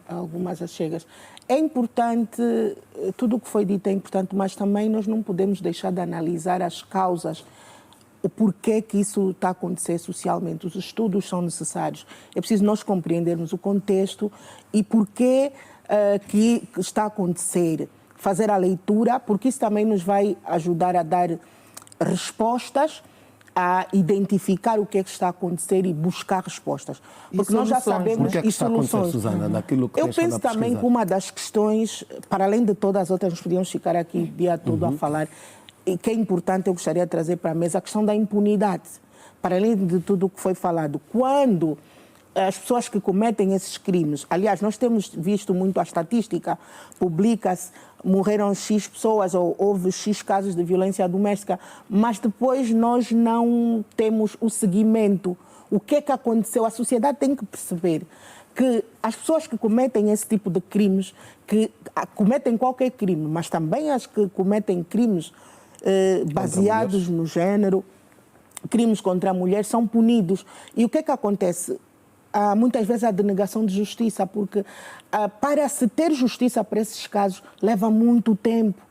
algumas achegas. É importante, tudo o que foi dito é importante, mas também nós não podemos deixar de analisar as causas, o porquê que isso está a acontecer socialmente. Os estudos são necessários. É preciso nós compreendermos o contexto e porquê que está a acontecer, fazer a leitura, porque isso também nos vai ajudar a dar respostas, a identificar o que é que está a acontecer e buscar respostas. Porque nós já sabemos... O que é que está a acontecer, Susana, naquilo que eu penso também que uma das questões, para além de todas as outras, nós podíamos ficar aqui o dia todo a falar, e que é importante, eu gostaria de trazer para a mesa a questão da impunidade. Para além de tudo o que foi falado, quando as pessoas que cometem esses crimes, aliás, nós temos visto muito a estatística, publica-se, morreram X pessoas ou houve X casos de violência doméstica, mas depois nós não temos o seguimento. O que é que aconteceu? A sociedade tem que perceber que as pessoas que cometem esse tipo de crimes, que cometem qualquer crime, mas também as que cometem crimes baseados no género, crimes contra a mulher, são punidos. E o que é que acontece? Há muitas vezes a denegação de justiça, porque para se ter justiça para esses casos leva muito tempo.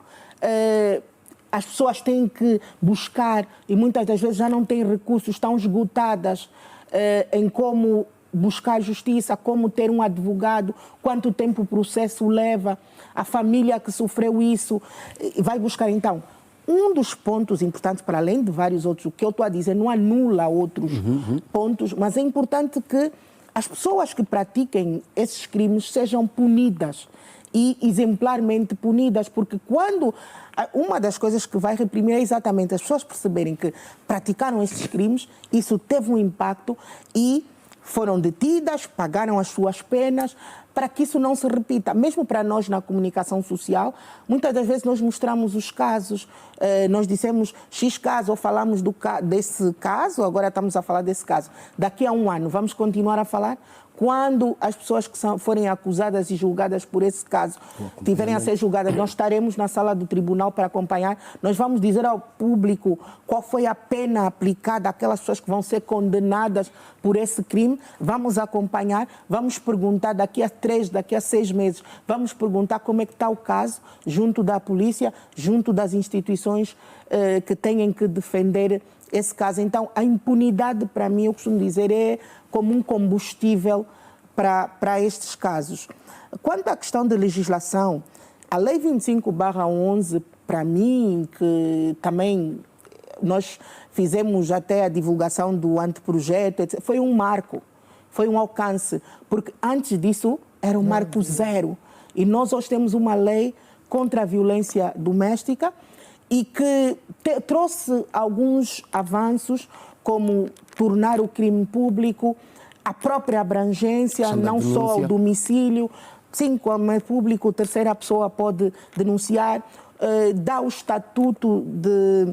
As pessoas têm que buscar e muitas das vezes já não têm recursos, estão esgotadas em como buscar justiça, como ter um advogado, quanto tempo o processo leva, a família que sofreu isso vai buscar. Então, um dos pontos importantes, para além de vários outros, o que eu estou a dizer não anula outros pontos, mas é importante que as pessoas que pratiquem esses crimes sejam punidas e exemplarmente punidas, porque quando uma das coisas que vai reprimir é exatamente as pessoas perceberem que praticaram esses crimes, isso teve um impacto e foram detidas, pagaram as suas penas, para que isso não se repita. Mesmo para nós na comunicação social, muitas das vezes nós mostramos os casos, nós dissemos X caso ou falamos desse caso, agora estamos a falar desse caso. Daqui a um ano vamos continuar a falar? Quando as pessoas que forem acusadas e julgadas por esse caso tiverem a ser julgadas, nós estaremos na sala do tribunal para acompanhar. Nós vamos dizer ao público qual foi a pena aplicada àquelas pessoas que vão ser condenadas por esse crime. Vamos acompanhar, vamos perguntar daqui a 3, daqui a 6 meses, vamos perguntar como é que está o caso junto da polícia, junto das instituições que têm que defender esse caso. Então, a impunidade, para mim, eu costumo dizer, é como um combustível para estes casos. Quanto à questão da legislação, a Lei 25/11, para mim, que também nós fizemos até a divulgação do anteprojeto, etc., foi um marco, foi um alcance, porque antes disso era um marco zero. E nós hoje temos uma lei contra a violência doméstica e que trouxe alguns avanços, como tornar o crime público, a própria abrangência, não só o domicílio. Sim, como é público, terceira pessoa pode denunciar, dá o estatuto de...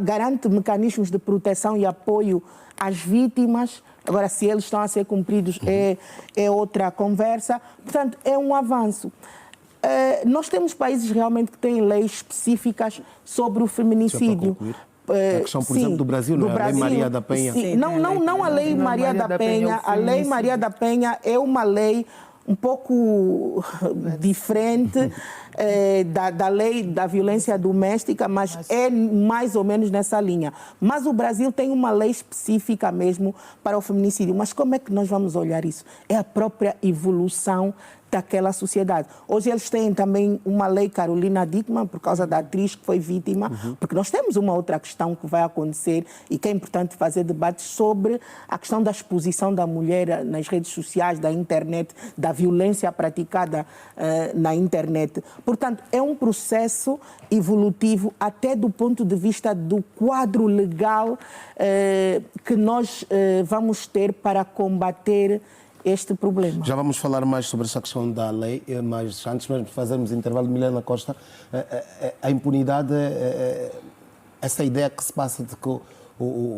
garante mecanismos de proteção e apoio às vítimas. Agora, se eles estão a ser cumpridos, é outra conversa. Portanto, é um avanço. Nós temos países realmente que têm leis específicas sobre o feminicídio. A questão, por exemplo, do Brasil, não é? A Lei Maria da Penha. Sim, não a Lei Maria da Penha. A Lei Maria da Penha é uma lei um pouco diferente da lei da violência doméstica, mas é mais ou menos nessa linha. Mas o Brasil tem uma lei específica mesmo para o feminicídio. Mas como é que nós vamos olhar isso? É a própria evolução daquela sociedade. Hoje eles têm também uma lei Carolina Dickmann, por causa da atriz que foi vítima, porque nós temos uma outra questão que vai acontecer e que é importante fazer debates sobre a questão da exposição da mulher nas redes sociais, da internet, da violência praticada na internet. Portanto, é um processo evolutivo até do ponto de vista do quadro legal que nós vamos ter para combater este problema. Já vamos falar mais sobre esta questão da lei, mas antes mesmo de fazermos intervalo, Milena Costa, a impunidade, essa ideia que se passa de que,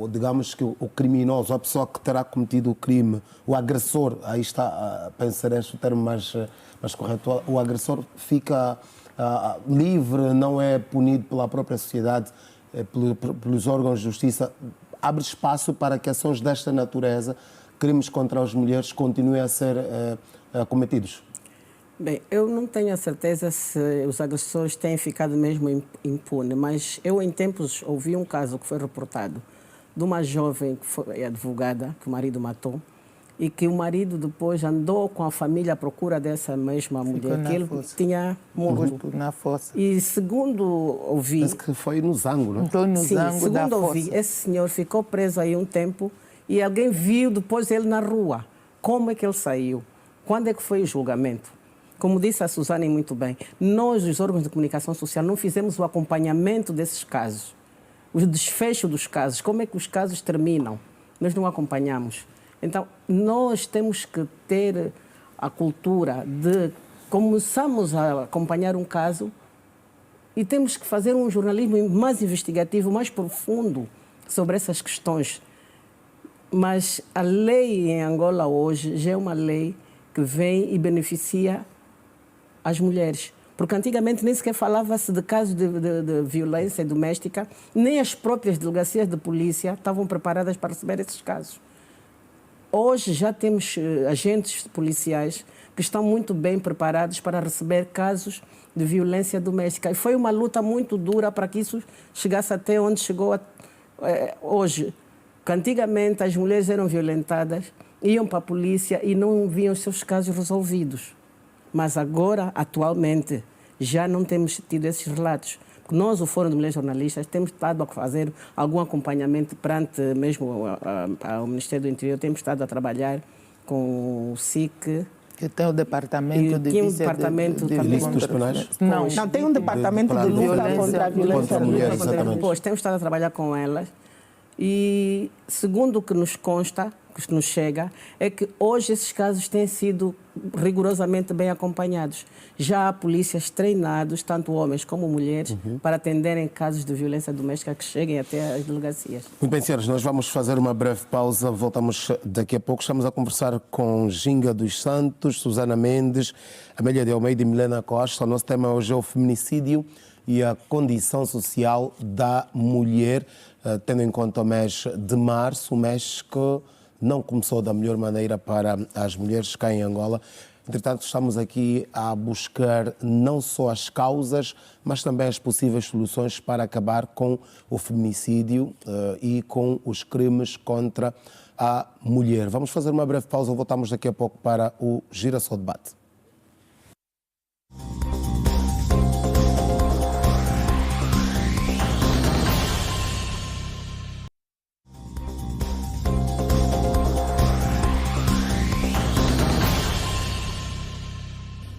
digamos que o criminoso, a pessoa que terá cometido o crime, o agressor, aí está, pensar este o termo mais correto, o agressor fica livre, não é punido pela própria sociedade, pelos órgãos de justiça, abre espaço para que ações desta natureza, crimes contra as mulheres, continuem a ser cometidos? Bem, eu não tenho a certeza se os agressores têm ficado mesmo impunes, mas eu em tempos ouvi um caso que foi reportado de uma jovem que foi advogada, que o marido matou, e que o marido depois andou com a família à procura dessa mesma mulher, que ele tinha morto na fossa. E segundo ouvi... Parece que foi no Zango, não é? Foi no Zango da segundo ouvi, esse senhor ficou preso aí um tempo e alguém viu depois ele na rua. Como é que ele saiu? Quando é que foi o julgamento? Como disse a Suzane muito bem, nós, os órgãos de comunicação social, não fizemos o acompanhamento desses casos, o desfecho dos casos, como é que os casos terminam. Nós não acompanhamos. Então, nós temos que ter a cultura de começamos a acompanhar um caso e temos que fazer um jornalismo mais investigativo, mais profundo sobre essas questões. Mas a lei em Angola hoje já é uma lei que vem e beneficia as mulheres. Porque antigamente nem sequer falava-se de casos de violência doméstica, nem as próprias delegacias de polícia estavam preparadas para receber esses casos. Hoje já temos agentes policiais que estão muito bem preparados para receber casos de violência doméstica. E foi uma luta muito dura para que isso chegasse até onde chegou hoje. Que antigamente as mulheres eram violentadas, iam para a polícia e não viam os seus casos resolvidos. Mas agora, atualmente, já não temos tido esses relatos. Nós, o Fórum de Mulheres Jornalistas, temos estado a fazer algum acompanhamento perante mesmo ao Ministério do Interior, temos estado a trabalhar com o SIC. Que tem o departamento de ilícitos penais? Não, tem um departamento de luta contra a violência mulheres, exatamente. Pois, temos estado a trabalhar com elas. E, segundo o que nos consta, que nos chega, é que hoje esses casos têm sido rigorosamente bem acompanhados. Já há polícias treinados, tanto homens como mulheres, para atenderem casos de violência doméstica que cheguem até as delegacias. Muito bem, senhores, nós vamos fazer uma breve pausa, voltamos daqui a pouco. Estamos a conversar com Ginga dos Santos, Susana Mendes, Amélia de Almeida e Milena Costa. O nosso tema hoje é o feminicídio e a condição social da mulher, tendo em conta o mês de março, o mês que não começou da melhor maneira para as mulheres cá em Angola. Entretanto, estamos aqui a buscar não só as causas, mas também as possíveis soluções para acabar com o feminicídio e com os crimes contra a mulher. Vamos fazer uma breve pausa, voltamos daqui a pouco para o Girassol Debate.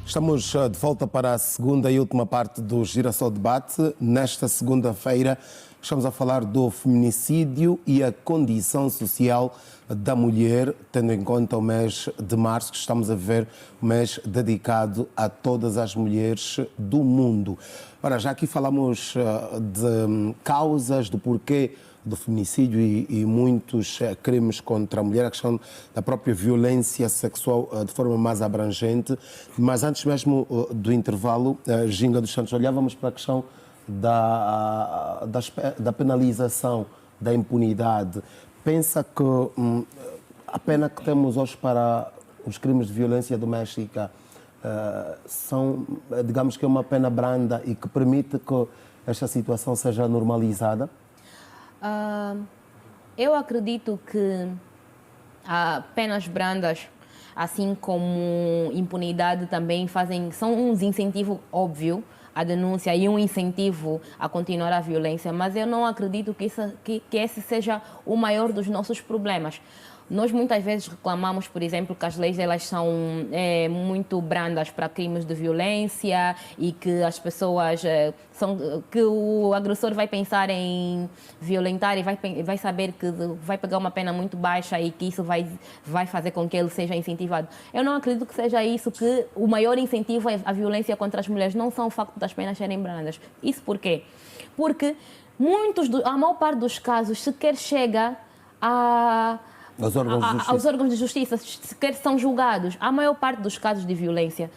Estamos de volta para a segunda e última parte do Girassol Debate. Nesta segunda-feira estamos a falar do feminicídio e a condição social da mulher, tendo em conta o mês de março, que estamos a ver, o mês dedicado a todas as mulheres do mundo. Ora, já aqui falamos de causas, do porquê do feminicídio e muitos crimes contra a mulher, a questão da própria violência sexual de forma mais abrangente. Mas antes mesmo do intervalo, Ginga dos Santos, olhávamos para a questão da penalização, da impunidade. Pensa que a pena que temos hoje para os crimes de violência doméstica são, digamos que é uma pena branda e que permite que esta situação seja normalizada? Eu acredito que penas brandas, assim como impunidade, também são um incentivo óbvio à denúncia e um incentivo a continuar a violência, mas eu não acredito que esse seja o maior dos nossos problemas. Nós muitas vezes reclamamos, por exemplo, que as leis elas são muito brandas para crimes de violência e que as pessoas que o agressor vai pensar em violentar e vai saber que vai pegar uma pena muito baixa e que isso vai fazer com que ele seja incentivado. Eu não acredito que seja isso, que o maior incentivo à violência contra as mulheres não são o facto das penas serem brandas. Isso por quê? Porque a maior parte dos casos sequer chega aos órgãos de justiça, sequer são julgados. A maior parte dos casos de violência,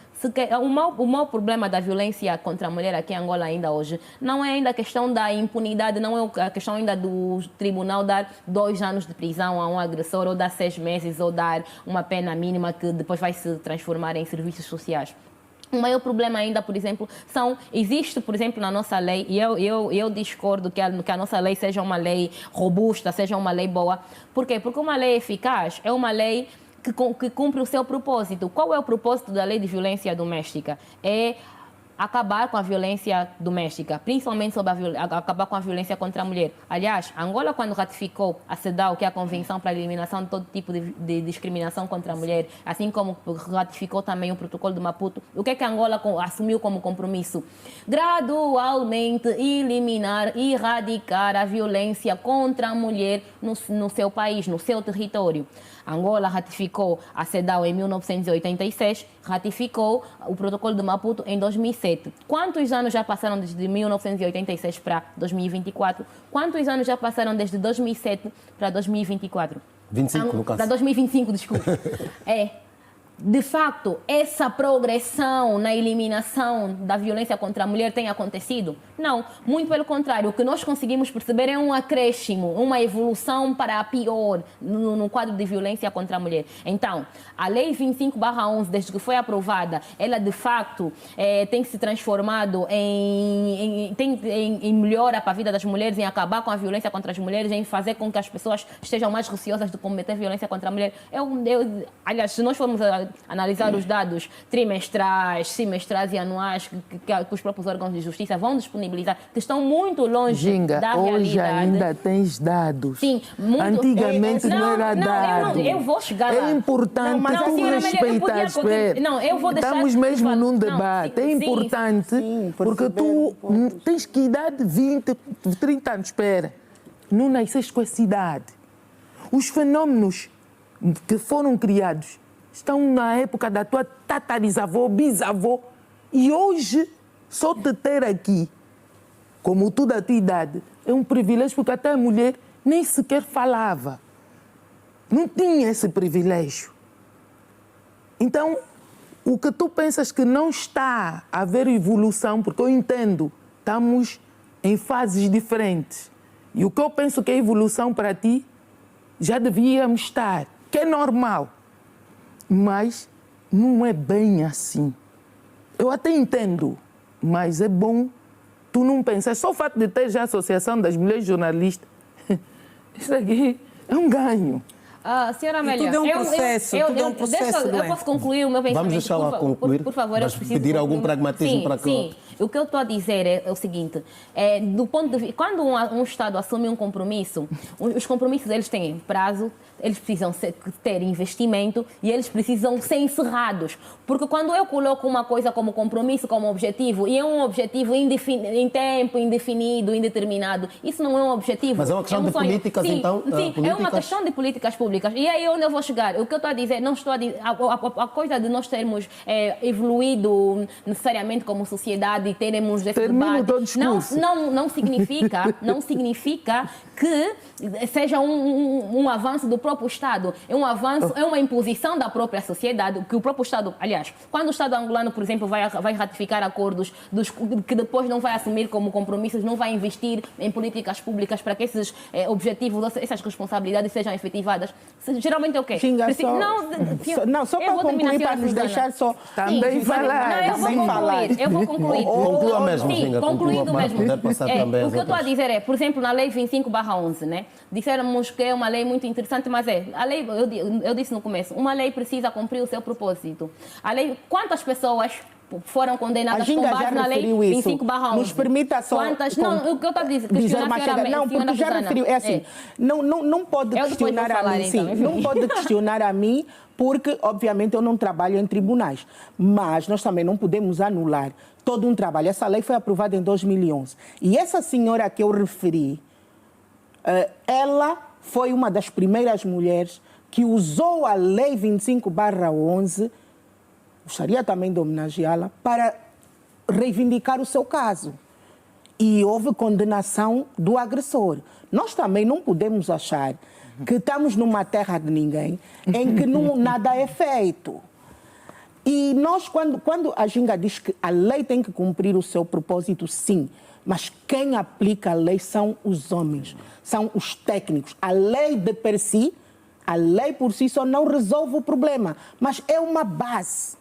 o maior problema da violência contra a mulher aqui em Angola ainda hoje não é ainda a questão da impunidade, não é a questão ainda do tribunal dar 2 anos de prisão a um agressor, ou dar 6 meses, ou dar uma pena mínima que depois vai se transformar em serviços sociais. O maior problema ainda, por exemplo, existe, por exemplo, na nossa lei, e eu discordo que a nossa lei seja uma lei robusta, seja uma lei boa. Por quê? Porque uma lei eficaz é uma lei que cumpre o seu propósito. Qual é o propósito da lei de violência doméstica? É acabar com a violência doméstica, principalmente acabar com a violência contra a mulher. Aliás, Angola, quando ratificou a CEDAW, que é a Convenção para a Eliminação de todo tipo de discriminação contra a mulher, assim como ratificou também o Protocolo de Maputo, o que é que Angola assumiu como compromisso? Gradualmente eliminar, erradicar a violência contra a mulher no seu país, no seu território. Angola ratificou a CEDAW em 1986, ratificou o Protocolo de Maputo em 2007. Quantos anos já passaram desde 1986 para 2024? Quantos anos já passaram desde 2007 para 2024? 25, no caso. Para 2025, desculpa. De facto, essa progressão na eliminação da violência contra a mulher tem acontecido? Não, muito pelo contrário. O que nós conseguimos perceber é um acréscimo, uma evolução para a pior no quadro de violência contra a mulher. Então, a Lei 25/11, desde que foi aprovada, ela de facto tem se transformado em melhora para a vida das mulheres, em acabar com a violência contra as mulheres, em fazer com que as pessoas estejam mais receosas de cometer violência contra a mulher. Aliás, se nós formos analisar os dados trimestrais, semestrais e anuais que os próprios órgãos de justiça vão disponibilizar, que estão muito longe da realidade. Hoje ainda tens dados. Sim, muito. Antigamente não era dado. Eu vou chegar lá. É importante tu respeitares. Estamos mesmo num debate. É importante porque tu tens que idade 20, 30 anos. Espera, não nasceste com essa idade. Os fenómenos que foram criados estão na época da tua tatarisavó, bisavó. E hoje, só te ter aqui, como tu da tua idade, é um privilégio, porque até a mulher nem sequer falava. Não tinha esse privilégio. Então, o que tu pensas que não está a haver evolução, porque eu entendo, estamos em fases diferentes. E o que eu penso que é evolução para ti, já devíamos estar, que é normal. Mas não é bem assim. Eu até entendo, mas é bom tu não pensar. Só o fato de ter já a Associação das Mulheres Jornalistas, isso aqui é um ganho. Senhora Amélia, tudo é um processo, eu posso concluir o meu pensamento? Vamos deixá-la concluir. Por favor, mas eu preciso pedir algum pragmatismo sim, para que... Sim, o que eu estou a dizer é o seguinte, do ponto de vista, quando um Estado assume um compromisso, os compromissos eles têm prazo, eles precisam ter investimento e eles precisam ser encerrados. Porque quando eu coloco uma coisa como compromisso, como objetivo, e é um objetivo em tempo, indefinido, indeterminado, isso não é um objetivo. Mas é uma questão de políticas, sim, então? Sim, é uma questão de políticas públicas. E aí onde eu vou chegar? O que eu estou a dizer, não estou a dizer, a coisa de nós termos evoluído necessariamente como sociedade e termos esse debate, não significa que seja um avanço do próprio Estado. É um avanço, é uma imposição da própria sociedade, que o próprio Estado, aliás, quando o Estado angolano, por exemplo, vai ratificar acordos que depois não vai assumir como compromissos, não vai investir em políticas públicas para que esses objetivos, essas responsabilidades sejam efetivadas, geralmente é o quê? Só para concluir, para nos deixar só também falar. Eu vou concluir. Conclua mesmo, sim, concluindo mesmo. O que eu estou a dizer é, por exemplo, na Lei 25/11, né? Dissemos que é uma lei muito interessante, mas a lei, eu disse no começo, uma lei precisa cumprir o seu propósito. A lei, quantas pessoas foram condenadas com base na lei 25/11? Nos permita só... Quantas? Não, o que eu estou a dizer, não, porque já referiu, é assim, não pode questionar a mim, sim, não pode questionar a mim, porque, obviamente, eu não trabalho em tribunais, mas nós também não podemos anular todo um trabalho. Essa lei foi aprovada em 2011. E essa senhora que eu referi, ela foi uma das primeiras mulheres que usou a lei 25/11, gostaria também de homenageá-la, para reivindicar o seu caso. E houve condenação do agressor. Nós também não podemos achar que estamos numa terra de ninguém, em que nada é feito. E nós, quando a Ginga diz que a lei tem que cumprir o seu propósito, sim, mas quem aplica a lei são os homens, são os técnicos. A lei de per si, a lei por si só não resolve o problema, mas é uma base.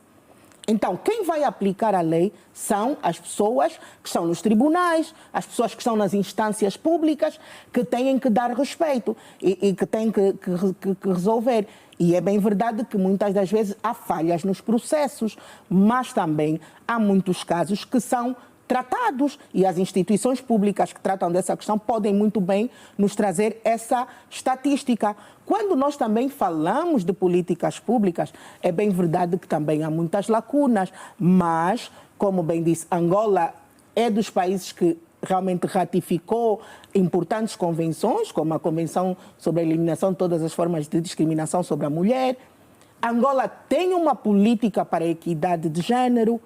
Então, quem vai aplicar a lei são as pessoas que estão nos tribunais, as pessoas que estão nas instâncias públicas, que têm que dar respeito e que têm que resolver. E é bem verdade que muitas das vezes há falhas nos processos, mas também há muitos casos que são tratados e as instituições públicas que tratam dessa questão podem muito bem nos trazer essa estatística. Quando nós também falamos de políticas públicas, é bem verdade que também há muitas lacunas, mas, como bem disse, Angola é dos países que realmente ratificou importantes convenções, como a Convenção sobre a Eliminação de Todas as Formas de Discriminação sobre a Mulher. Angola tem uma política para a equidade de género.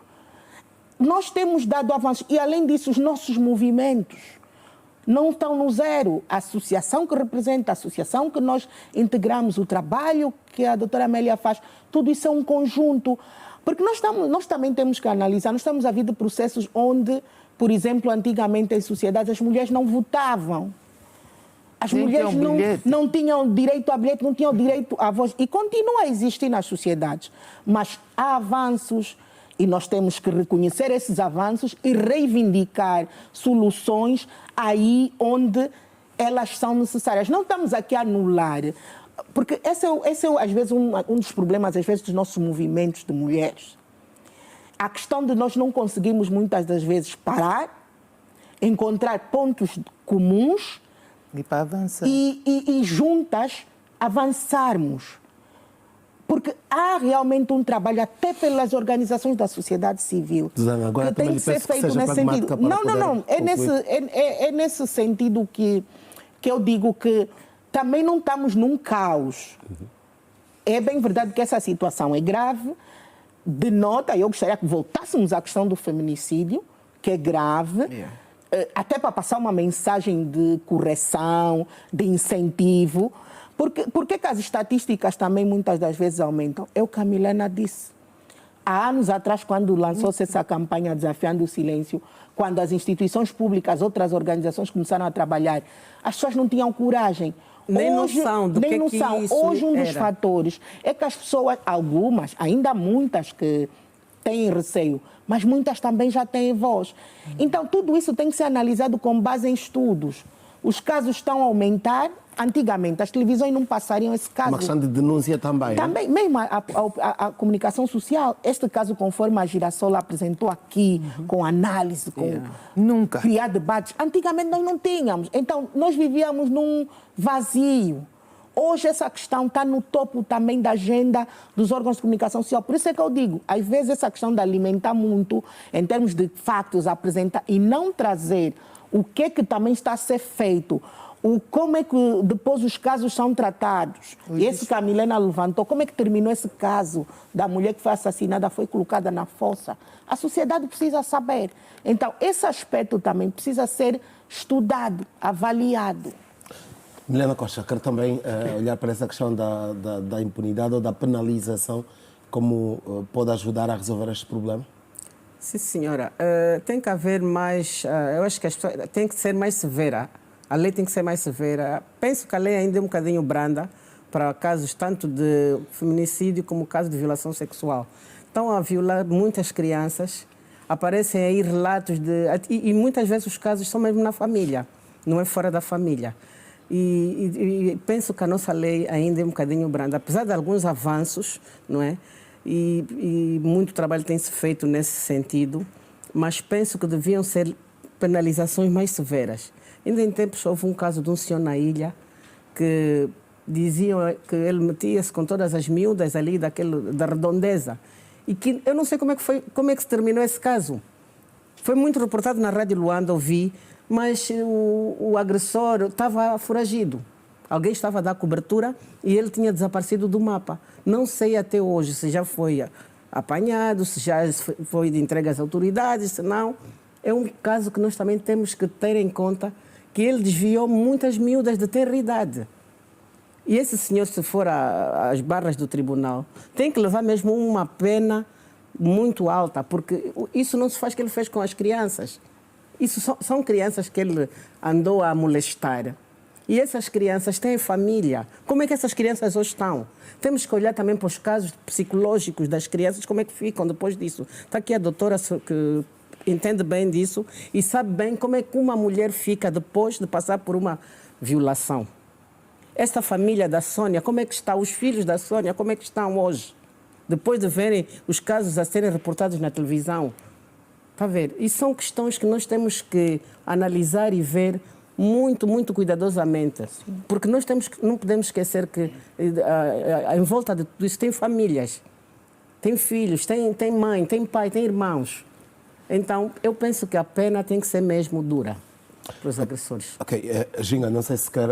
Nós temos dado avanços e, além disso, os nossos movimentos não estão no zero. A associação que representa, a associação que nós integramos, o trabalho que a doutora Amélia faz, tudo isso é um conjunto. Porque nós também temos que analisar, nós estamos a vir de processos onde, por exemplo, antigamente em sociedades as mulheres não votavam. As mulheres não tinham direito a bilhete, não tinham direito à voz. E continua a existir nas sociedades. Mas há avanços. E nós temos que reconhecer esses avanços e reivindicar soluções aí onde elas são necessárias. Não estamos aqui a anular, porque esse é às vezes, um dos problemas às vezes, dos nossos movimentos de mulheres. A questão de nós não conseguirmos muitas das vezes parar, encontrar pontos comuns e para avançar. E juntas avançarmos. Porque há realmente um trabalho, até pelas organizações da sociedade civil, Susana, agora que tem que ser feito nesse sentido. Não. É nesse sentido que eu digo que também não estamos num caos. É bem verdade que essa situação é grave, denota, eu gostaria que voltássemos à questão do feminicídio, que é grave, até para passar uma mensagem de correção, de incentivo. Por que as estatísticas também muitas das vezes aumentam? É o que a Milena disse. Há anos atrás, quando lançou-se essa campanha Desafiando o Silêncio, quando as instituições públicas, outras organizações começaram a trabalhar, as pessoas não tinham coragem. Nem noção do que isso Hoje, um dos era. fatores é que as pessoas, algumas, ainda há muitas que têm receio, mas muitas também já têm voz. Então, tudo isso tem que ser analisado com base em estudos. os casos estão a aumentar. Antigamente, as televisões não passariam esse caso. Uma questão de denúncia também. Também, mesmo a comunicação social, este caso, conforme a Girassol apresentou aqui, com análise, com Nunca. criar debates, antigamente nós não tínhamos. Então, nós vivíamos num vazio. Hoje essa questão está no topo também da agenda dos órgãos de comunicação social. Por isso é que eu digo, às vezes essa questão de alimentar muito, em termos de factos, apresentar e não trazer o que também está a ser feito, como é que depois os casos são tratados. E esse que a Milena levantou, como é que terminou esse caso da mulher que foi assassinada, foi colocada na fossa? A sociedade precisa saber. Então, esse aspecto também precisa ser estudado, avaliado. Milena Costa, quero também olhar para essa questão da impunidade ou da penalização, como pode ajudar a resolver este problema? Sim, senhora. Tem que haver mais... eu acho que tem que ser mais severa. A lei tem que ser mais severa. Penso que a lei ainda é um bocadinho branda para casos tanto de feminicídio como caso de violação sexual. Estão a violar muitas crianças, aparecem aí relatos de... E muitas vezes os casos são mesmo na família, não é fora da família. E penso que a nossa lei ainda é um bocadinho branda, apesar de alguns avanços, não é? E muito trabalho tem se feito nesse sentido, mas penso que deviam ser penalizações mais severas. Ainda em tempos houve um caso de um senhor na ilha que diziam que ele metia-se com todas as miúdas ali da redondeza. E que eu não sei como é que se terminou esse caso. Foi muito reportado na Rádio Luanda, ouvi, mas o agressor estava foragido. Alguém estava a dar cobertura e ele tinha desaparecido do mapa. Não sei até hoje se já foi apanhado, se já foi de entregue às autoridades, se não. É um caso que nós também temos que ter em conta, que ele desviou muitas miúdas de tenra idade. E esse senhor, se for às barras do tribunal, tem que levar mesmo uma pena muito alta, porque isso não se faz que ele fez com as crianças. Isso são crianças que ele andou a molestar. E essas crianças têm família. Como é que essas crianças hoje estão? Temos que olhar também para os casos psicológicos das crianças, como é que ficam depois disso. Está aqui a doutora que entende bem disso e sabe bem como é que uma mulher fica depois de passar por uma violação. Esta família da Sônia, como é que está? Os filhos da Sônia, como é que estão hoje? Depois de verem os casos a serem reportados na televisão. Está a ver? E são questões que nós temos que analisar e ver muito, muito cuidadosamente. Porque nós não podemos esquecer que em volta de tudo isso tem famílias, tem filhos, tem mãe, tem pai, tem irmãos. Então, eu penso que a pena tem que ser mesmo dura para os agressores. Ok, Ginga, não sei se quer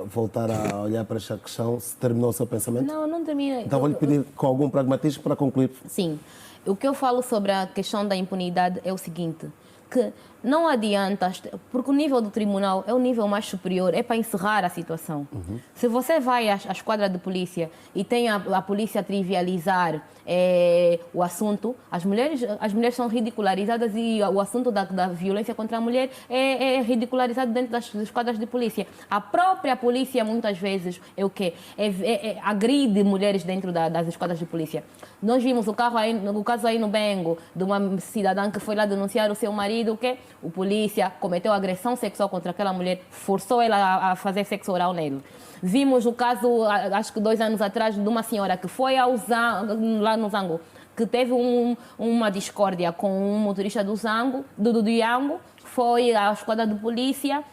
voltar a olhar para esta questão, se terminou o seu pensamento. Não termina. Então vou-lhe pedir com algum pragmatismo para concluir. Sim. O que eu falo sobre a questão da impunidade é o seguinte, que não adianta, porque o nível do tribunal é o nível mais superior, é para encerrar a situação. Se você vai à esquadra de polícia e tem a polícia trivializar o assunto, as mulheres são ridicularizadas e o assunto da violência contra a mulher é ridicularizado dentro das esquadras de polícia. A própria polícia, muitas vezes, agride mulheres dentro das esquadras de polícia. Nós vimos o caso aí no Bengo, de uma cidadã que foi lá denunciar o seu marido, que o polícia cometeu agressão sexual contra aquela mulher, forçou ela a fazer sexo oral nele. Vimos o caso, acho que 2 anos atrás, de uma senhora que foi lá no Zango, que teve uma discórdia com um motorista do Yango, foi à esquadra de polícia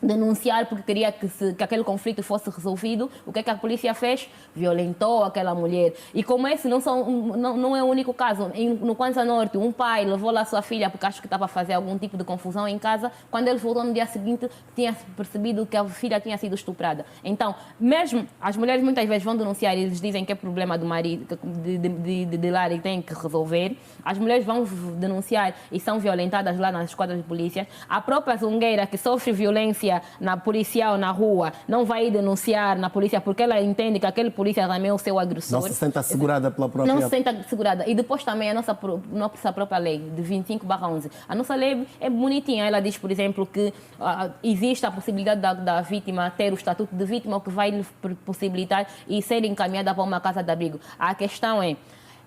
denunciar porque queria que aquele conflito fosse resolvido. O que é que a polícia fez? Violentou aquela mulher. E como esse não é o único caso. No Kwanza Norte, um pai levou lá sua filha porque acho que estava a fazer algum tipo de confusão em casa. Quando ele voltou no dia seguinte, tinha percebido que a filha tinha sido estuprada. Então, mesmo as mulheres muitas vezes vão denunciar e eles dizem que é problema do marido, de lar e tem que resolver. As mulheres vão denunciar e são violentadas lá nas esquadras de polícia. A própria zungueira que sofre violência na policial na rua não vai denunciar na polícia porque ela entende que aquele polícia também é o seu agressor. Não se sente assegurada pela própria... Não se sente assegurada. E depois também a nossa própria lei, de 25/11. A nossa lei é bonitinha. Ela diz, por exemplo, que existe a possibilidade da vítima ter o estatuto de vítima, o que vai lhe possibilitar e ser encaminhada para uma casa de abrigo. A questão é,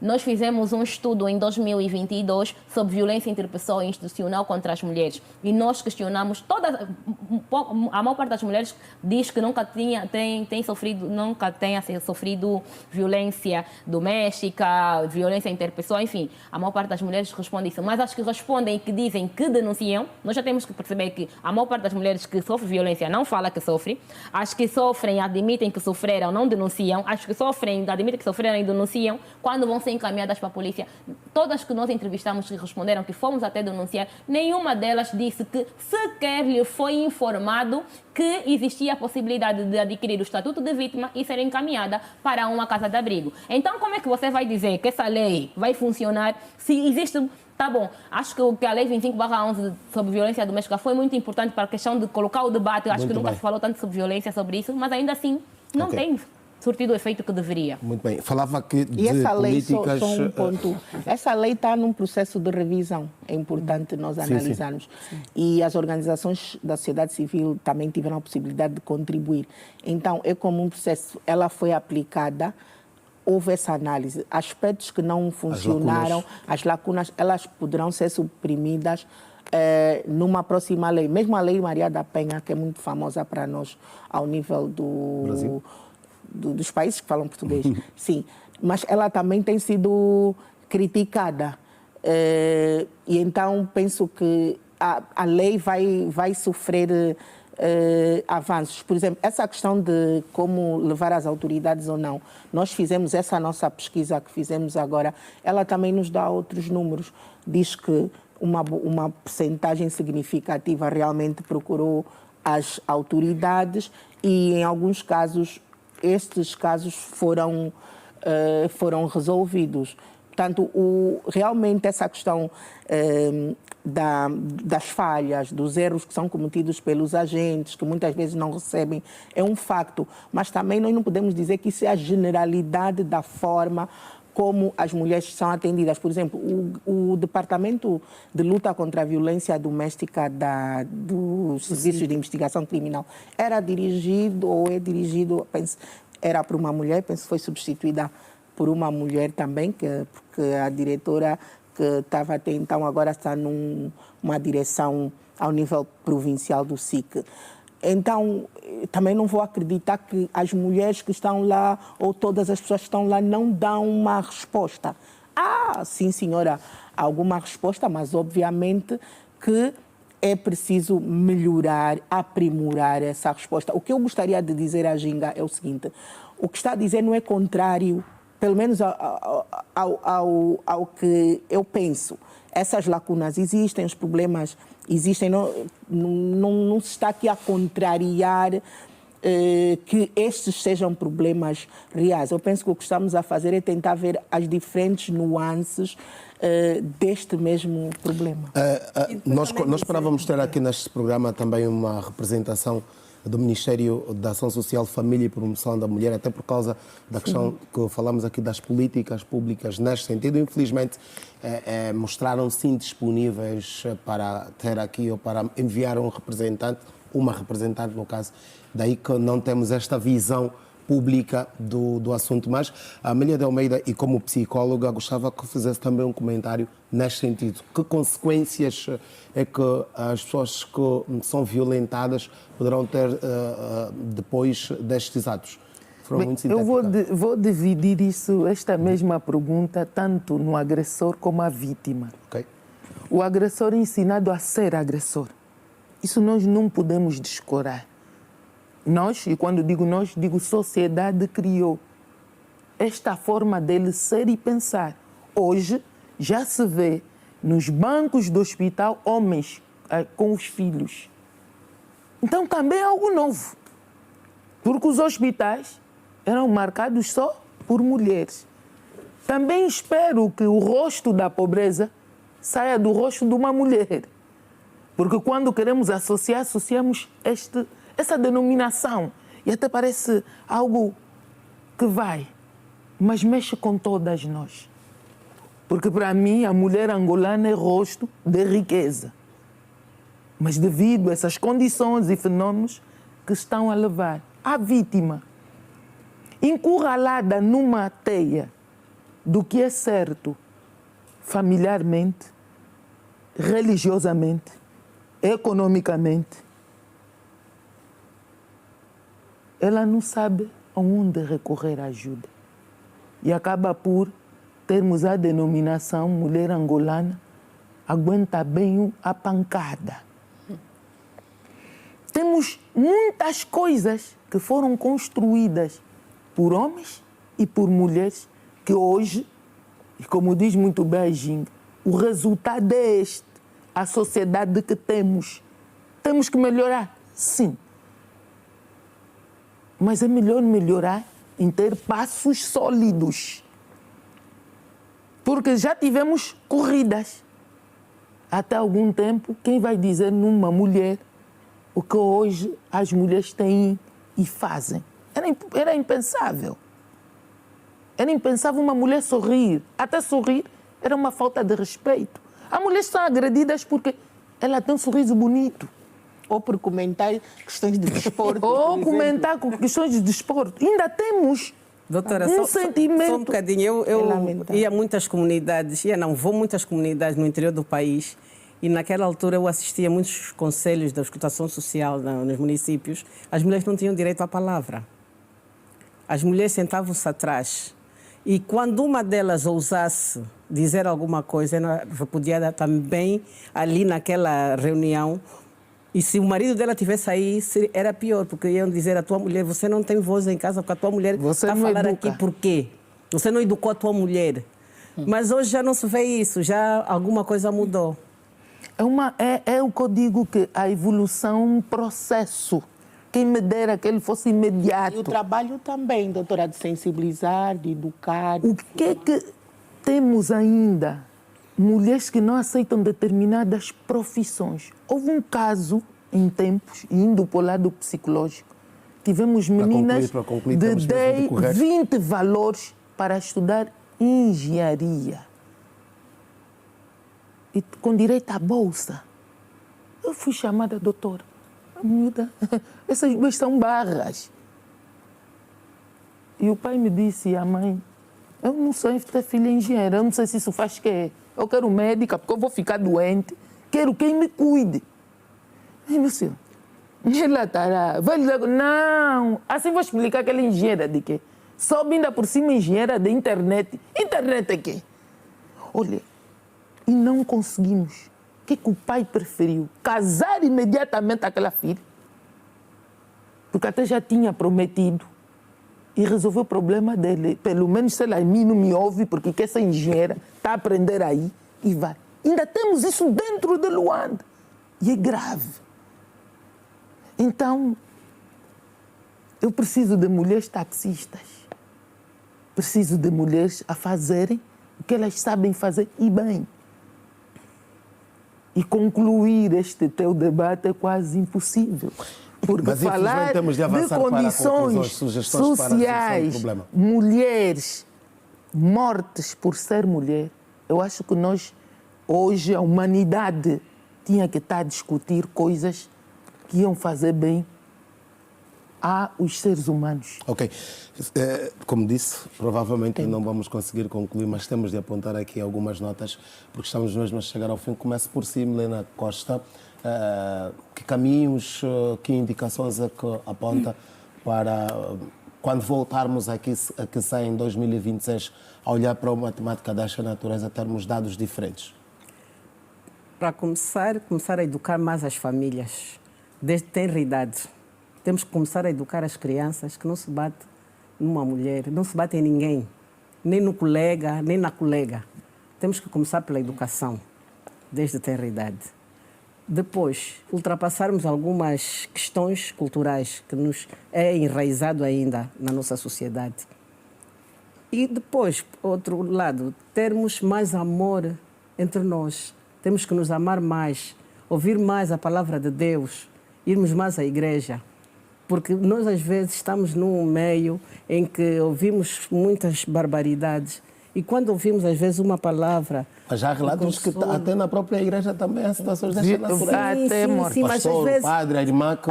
Nós fizemos um estudo em 2022 sobre violência interpessoal e institucional contra as mulheres. E nós questionamos a maior parte das mulheres diz que nunca tenha sofrido violência doméstica, violência interpessoal, enfim. A maior parte das mulheres responde isso. Mas as que respondem e que dizem que denunciam, nós já temos que perceber que a maior parte das mulheres que sofrem violência não fala que sofre. As que sofrem, admitem que sofreram, não denunciam. As que sofrem, admitem que sofreram e denunciam. Quando vão ser encaminhadas para a polícia, todas que nós entrevistamos e responderam que fomos até denunciar, nenhuma delas disse que sequer lhe foi informado que existia a possibilidade de adquirir o estatuto de vítima e ser encaminhada para uma casa de abrigo. Então, como é que você vai dizer que essa lei vai funcionar se existe... Tá bom, acho que a Lei 25/11 sobre violência doméstica foi muito importante para a questão de colocar o debate. Acho que nunca se falou tanto sobre violência, sobre isso, mas ainda assim não tem surtido o efeito que deveria. Muito bem. Falava aqui de e essa lei, políticas... só um ponto. Essa lei está num processo de revisão. É importante nós analisarmos. Sim. E as organizações da sociedade civil também tiveram a possibilidade de contribuir. Então, é como um processo. Ela foi aplicada, houve essa análise. Aspectos que não funcionaram, as lacunas, elas poderão ser suprimidas numa próxima lei. Mesmo a Lei Maria da Penha, que é muito famosa para nós ao nível dos países que falam português. Sim, mas ela também tem sido criticada. E então penso que a lei vai sofrer avanços. Por exemplo, essa questão de como levar as autoridades ou não, nós fizemos essa nossa pesquisa que fizemos agora, ela também nos dá outros números. Diz que uma percentagem significativa realmente procurou as autoridades e, em alguns casos, estes casos foram resolvidos. Portanto, realmente essa questão das falhas, dos erros que são cometidos pelos agentes, que muitas vezes não recebem, é um facto. Mas também nós não podemos dizer que isso é a generalidade da forma como as mulheres são atendidas. Por exemplo, o Departamento de Luta contra a Violência Doméstica dos Serviços de Investigação Criminal era dirigido, ou é dirigido, penso, era por uma mulher, penso que foi substituída por uma mulher também, porque a diretora que estava até então agora está numa direção ao nível provincial do SIC. Então, também não vou acreditar que as mulheres que estão lá, ou todas as pessoas que estão lá, não dão uma resposta. Sim, senhora, alguma resposta, mas obviamente que é preciso melhorar, aprimorar essa resposta. O que eu gostaria de dizer à Ginga é o seguinte: o que está a dizer não é contrário, pelo menos ao que eu penso. Essas lacunas existem, os problemas existem, não se está aqui a contrariar que estes sejam problemas reais. Eu penso que o que estamos a fazer é tentar ver as diferentes nuances deste mesmo problema. Nós esperávamos ter aqui neste programa também uma representação do Ministério da Ação Social, Família e Promoção da Mulher, até por causa da questão que falamos aqui das políticas públicas neste sentido. Infelizmente, mostraram-se indisponíveis para ter aqui ou para enviar um representante, uma representante no caso, daí que não temos esta visão pública do assunto. Mas a Amélia de Almeida, e como psicóloga, gostava que fizesse também um comentário neste sentido. Que consequências é que as pessoas que são violentadas poderão ter depois destes atos? Eu vou dividir esta mesma pergunta, tanto no agressor como a vítima. Okay. O agressor é ensinado a ser agressor. Isso nós não podemos descurar. Nós, e quando digo nós, digo sociedade, criou esta forma dele ser e pensar. Hoje já se vê nos bancos do hospital homens com os filhos. Então também é algo novo, porque os hospitais eram marcados só por mulheres. Também espero que o rosto da pobreza saia do rosto de uma mulher, porque quando queremos associar, associamos essa denominação e até parece algo que vai, mas mexe com todas nós. Porque para mim a mulher angolana é rosto de riqueza, mas devido a essas condições e fenômenos que estão a levar a vítima encurralada numa teia do que é certo familiarmente, religiosamente, economicamente, ela não sabe aonde recorrer à ajuda. E acaba por termos a denominação mulher angolana, aguenta bem a pancada. Temos muitas coisas que foram construídas por homens e por mulheres que hoje, e como diz muito bem a Ginga, o resultado é este. A sociedade que temos. Temos que melhorar? Sim. Mas é melhor melhorar em ter passos sólidos. Porque já tivemos corridas. Até algum tempo, quem vai dizer numa mulher o que hoje as mulheres têm e fazem? Era impensável. Era impensável uma mulher sorrir. Até sorrir era uma falta de respeito. As mulheres são agredidas porque ela tem um sorriso bonito. Ou por comentar questões de desporto. Ou comentar com questões de desporto. Ainda temos Doutora, um só sentimento. um bocadinho. Eu ia a muitas comunidades, vou a muitas comunidades no interior do país, e naquela altura eu assistia a muitos conselhos da escutação social nos municípios. As mulheres não tinham direito à palavra. As mulheres sentavam-se atrás. E quando uma delas ousasse dizer alguma coisa, era repudiada também ali naquela reunião. E se o marido dela tivesse aí, era pior, porque iam dizer à tua mulher, você não tem voz em casa, porque a tua mulher está a falar aqui por quê? Você não educou a tua mulher. Mas hoje já não se vê isso, já alguma coisa mudou. É o que eu digo, que a evolução é um processo. Quem me dera que ele fosse imediato. E o trabalho também, doutora, de sensibilizar, de educar. O que é que temos ainda? Mulheres que não aceitam determinadas profissões. Houve um caso, em tempos, indo para o lado psicológico, tivemos meninas de 10, 20 valores para estudar engenharia. E com direito à bolsa. Eu fui chamada, doutora, miúda, essas duas são barras. E o pai me disse, e a mãe, eu não sei ter filha engenheira, eu não sei se isso faz quê. Eu quero médica, porque eu vou ficar doente, quero quem me cuide. E meu senhor, ela estará, vai dizer, não, assim vou explicar que ela é engenheira de quê? Sobe ainda por cima engenheira de internet. Internet é quê? Olha, e não conseguimos. O que o pai preferiu? Casar imediatamente aquela filha. Porque até já tinha prometido. E resolveu o problema dele. Pelo menos, se ela a mim não me ouve, porque quer ser engenheira, está a aprender aí e vai. Ainda temos isso dentro de Luanda. E é grave. Então, eu preciso de mulheres taxistas. Preciso de mulheres a fazerem o que elas sabem fazer e bem. E concluir este teu debate é quase impossível. Porque mas, falar de condições sociais, mulheres mortas por ser mulher, eu acho que nós, hoje, a humanidade tinha que estar a discutir coisas que iam fazer bem aos seres humanos. Ok. Como disse, provavelmente não vamos conseguir concluir, mas temos de apontar aqui algumas notas, porque estamos mesmo a chegar ao fim. Começo por si, Milena Costa. Que caminhos, que indicações é que aponta para, quando voltarmos aqui em 2026, a olhar para a matemática desta natureza, termos dados diferentes? Para começar a educar mais as famílias, desde tenra idade. Temos que começar a educar as crianças que não se bate numa mulher, não se bate em ninguém, nem no colega, nem na colega. Temos que começar pela educação, desde tenra idade. Depois, ultrapassarmos algumas questões culturais que nos é enraizado ainda na nossa sociedade. E depois, por outro lado, termos mais amor entre nós. Temos que nos amar mais, ouvir mais a palavra de Deus, irmos mais à igreja. Porque nós, às vezes, estamos num meio em que ouvimos muitas barbaridades. E quando ouvimos, às vezes, uma palavra... Mas já há relatos que até na própria igreja também há situações desta natureza. Sim, mas às vezes... Padre, a irmã que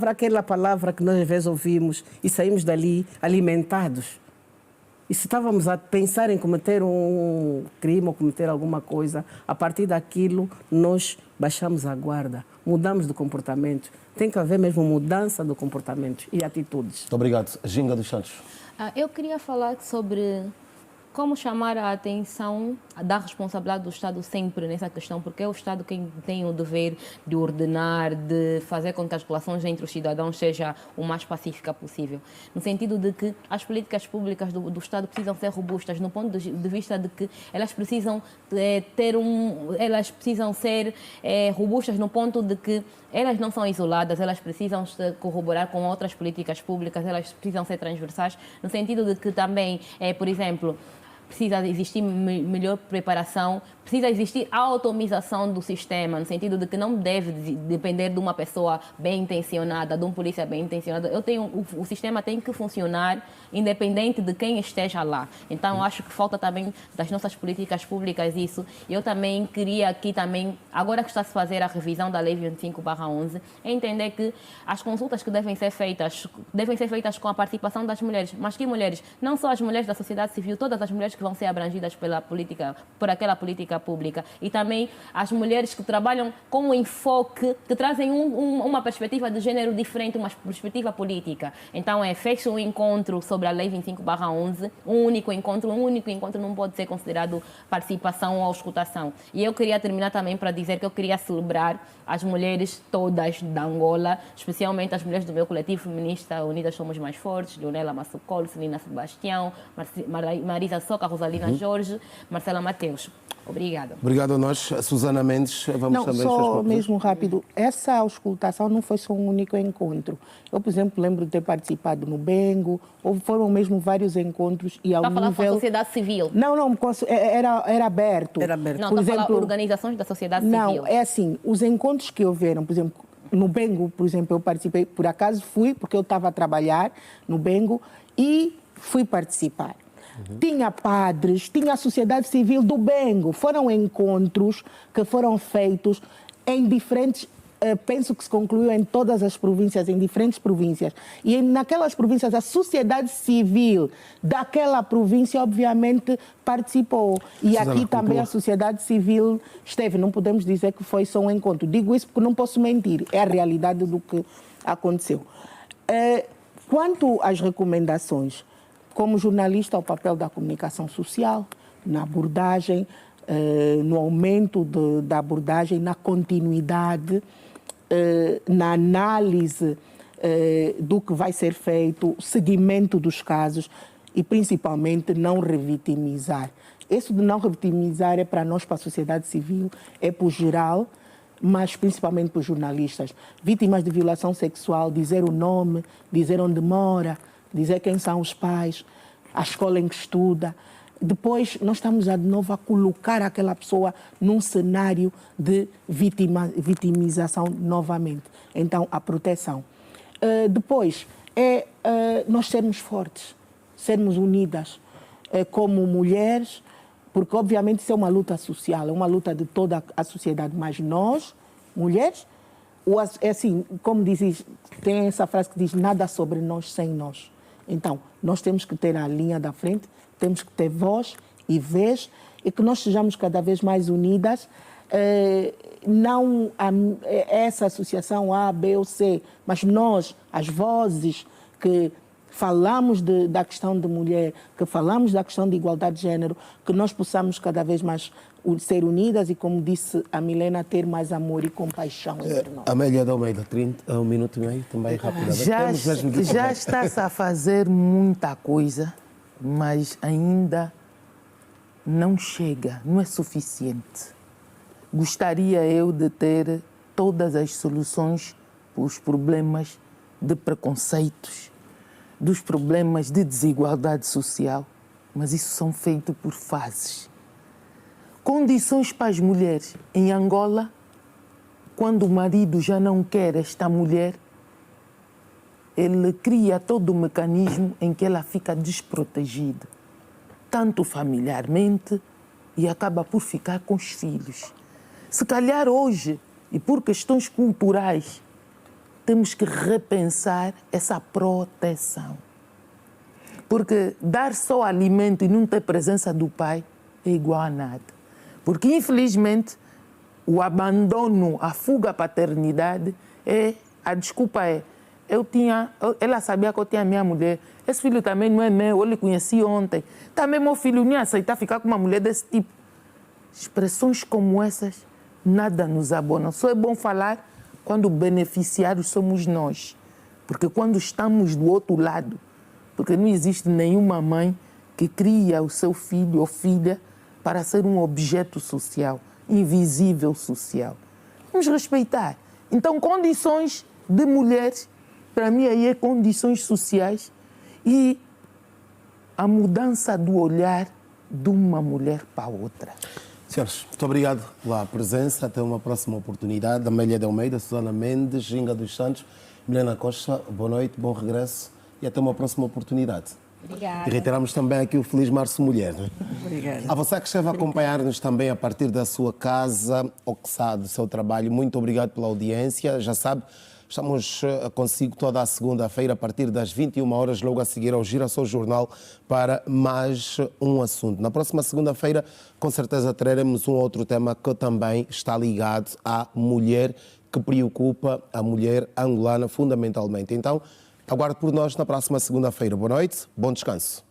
aquela palavra que nós, às vezes, ouvimos e saímos dali alimentados. E se estávamos a pensar em cometer um crime ou cometer alguma coisa, a partir daquilo nós baixamos a guarda, mudamos de comportamento. Tem que haver mesmo mudança do comportamento e atitudes. Muito obrigado. Ginga dos Santos. Eu queria falar sobre como chamar a atenção da responsabilidade do Estado sempre nessa questão, porque é o Estado quem tem o dever de ordenar, de fazer com que as relações entre os cidadãos seja o mais pacífica possível. No sentido de que as políticas públicas do Estado precisam ser robustas, no ponto de vista de que elas precisam elas precisam ser robustas no ponto de que elas não são isoladas, elas precisam corroborar com outras políticas públicas, elas precisam ser transversais, no sentido de que também, por exemplo, precisa existir melhor preparação, precisa existir automização do sistema, no sentido de que não deve depender de uma pessoa bem intencionada, de um polícia bem intencionado. O sistema tem que funcionar independente de quem esteja lá. Então, eu acho que falta também das nossas políticas públicas isso. Eu também queria aqui também, agora que está a se fazer a revisão da Lei 25/11, entender que as consultas que devem ser feitas com a participação das mulheres. Mas que mulheres? Não só as mulheres da sociedade civil, todas as mulheres que vão ser abrangidas por aquela política pública, e também as mulheres que trabalham com um enfoque, que trazem uma perspectiva de género diferente, uma perspectiva política. Então, fecha um encontro sobre a Lei 25/11, um único encontro não pode ser considerado participação ou escutação. E eu queria terminar também para dizer que eu queria celebrar as mulheres todas da Angola, especialmente as mulheres do meu coletivo feminista Unidas Somos Mais Fortes, Leonela Massucolo, Celina Sebastião, Marisa Soca, Rosalina Jorge, Marcela Mateus. Obrigada. Obrigado a nós. Susana Mendes, vamos também... Só mesmo rápido, essa auscultação não foi só um único encontro. Eu, por exemplo, lembro de ter participado no Bengo, foram mesmo vários encontros e ao nível... Está a falar com a sociedade civil? Não, era aberto. Era aberto. Não, está a falar organizações da sociedade civil. Não, é assim, os encontros que houveram, por exemplo, no Bengo, por exemplo, eu participei, por acaso fui, porque eu estava a trabalhar no Bengo e fui participar. Tinha padres, tinha a sociedade civil do Bengo. Foram encontros que foram feitos em diferentes, penso que se concluiu em todas as províncias, em diferentes províncias. E naquelas províncias, a sociedade civil daquela província, obviamente, participou. E Susana, aqui também a sociedade civil esteve. Não podemos dizer que foi só um encontro. Digo isso porque não posso mentir. É a realidade do que aconteceu. Quanto às recomendações, como jornalista, o papel da comunicação social, na abordagem, no aumento da abordagem, na continuidade, na análise do que vai ser feito, seguimento dos casos e, principalmente, não revitimizar. Isso de não revitimizar é para nós, para a sociedade civil, é para o geral, mas principalmente para os jornalistas. Vítimas de violação sexual, dizer o nome, dizer onde mora, dizer quem são os pais, a escola em que estuda. Depois, nós estamos de novo a colocar aquela pessoa num cenário de vitimização novamente. Então, a proteção. Depois, nós sermos fortes, sermos unidas como mulheres, porque, obviamente, isso é uma luta social, é uma luta de toda a sociedade, mas nós, mulheres, é assim, como dizes, tem essa frase que diz, nada sobre nós sem nós. Então, nós temos que ter a linha da frente, temos que ter voz e vez, e que nós sejamos cada vez mais unidas, não essa associação A, B ou C, mas nós, as vozes que falamos da questão de mulher, que falamos da questão de igualdade de género, que nós possamos cada vez mais ser unidas e, como disse a Milena, ter mais amor e compaixão entre nós. Amélia de Almeida, 1 minuto e meio, também rapidamente. Já está-se a fazer muita coisa, mas ainda não chega, não é suficiente. Gostaria eu de ter todas as soluções para os problemas de preconceitos, dos problemas de desigualdade social, mas isso são feitos por fases. Condições para as mulheres. Em Angola, quando o marido já não quer esta mulher, ele cria todo o mecanismo em que ela fica desprotegida, tanto familiarmente, e acaba por ficar com os filhos. Se calhar hoje, e por questões culturais, temos que repensar essa proteção. Porque dar só alimento e não ter presença do pai é igual a nada. Porque, infelizmente, o abandono, a fuga à paternidade, a desculpa é, ela sabia que eu tinha minha mulher, esse filho também não é meu, eu lhe conheci ontem. Também meu filho não ia aceitar ficar com uma mulher desse tipo. Expressões como essas, nada nos abona. Só é bom falar quando beneficiários somos nós. Porque quando estamos do outro lado, porque não existe nenhuma mãe que cria o seu filho ou filha para ser um objeto social, invisível social. Vamos respeitar. Então, condições de mulheres, para mim aí é condições sociais e a mudança do olhar de uma mulher para outra. Senhores, muito obrigado pela presença. Até uma próxima oportunidade. Amélia de Almeida, Susana Mendes, Ginga dos Santos, Milena Costa, boa noite, bom regresso e até uma próxima oportunidade. Obrigada. E reiteramos também aqui o Feliz Março Mulher. Obrigada. A você que esteve a acompanhar-nos também a partir da sua casa ou que sabe do seu trabalho, muito obrigado pela audiência. Já sabe, estamos consigo toda a segunda-feira a partir das 21 horas, logo a seguir ao Girassol Jornal, para mais um assunto. Na próxima segunda-feira, com certeza traremos um outro tema que também está ligado à mulher, que preocupa a mulher angolana fundamentalmente. Então, aguarde por nós na próxima segunda-feira. Boa noite, bom descanso.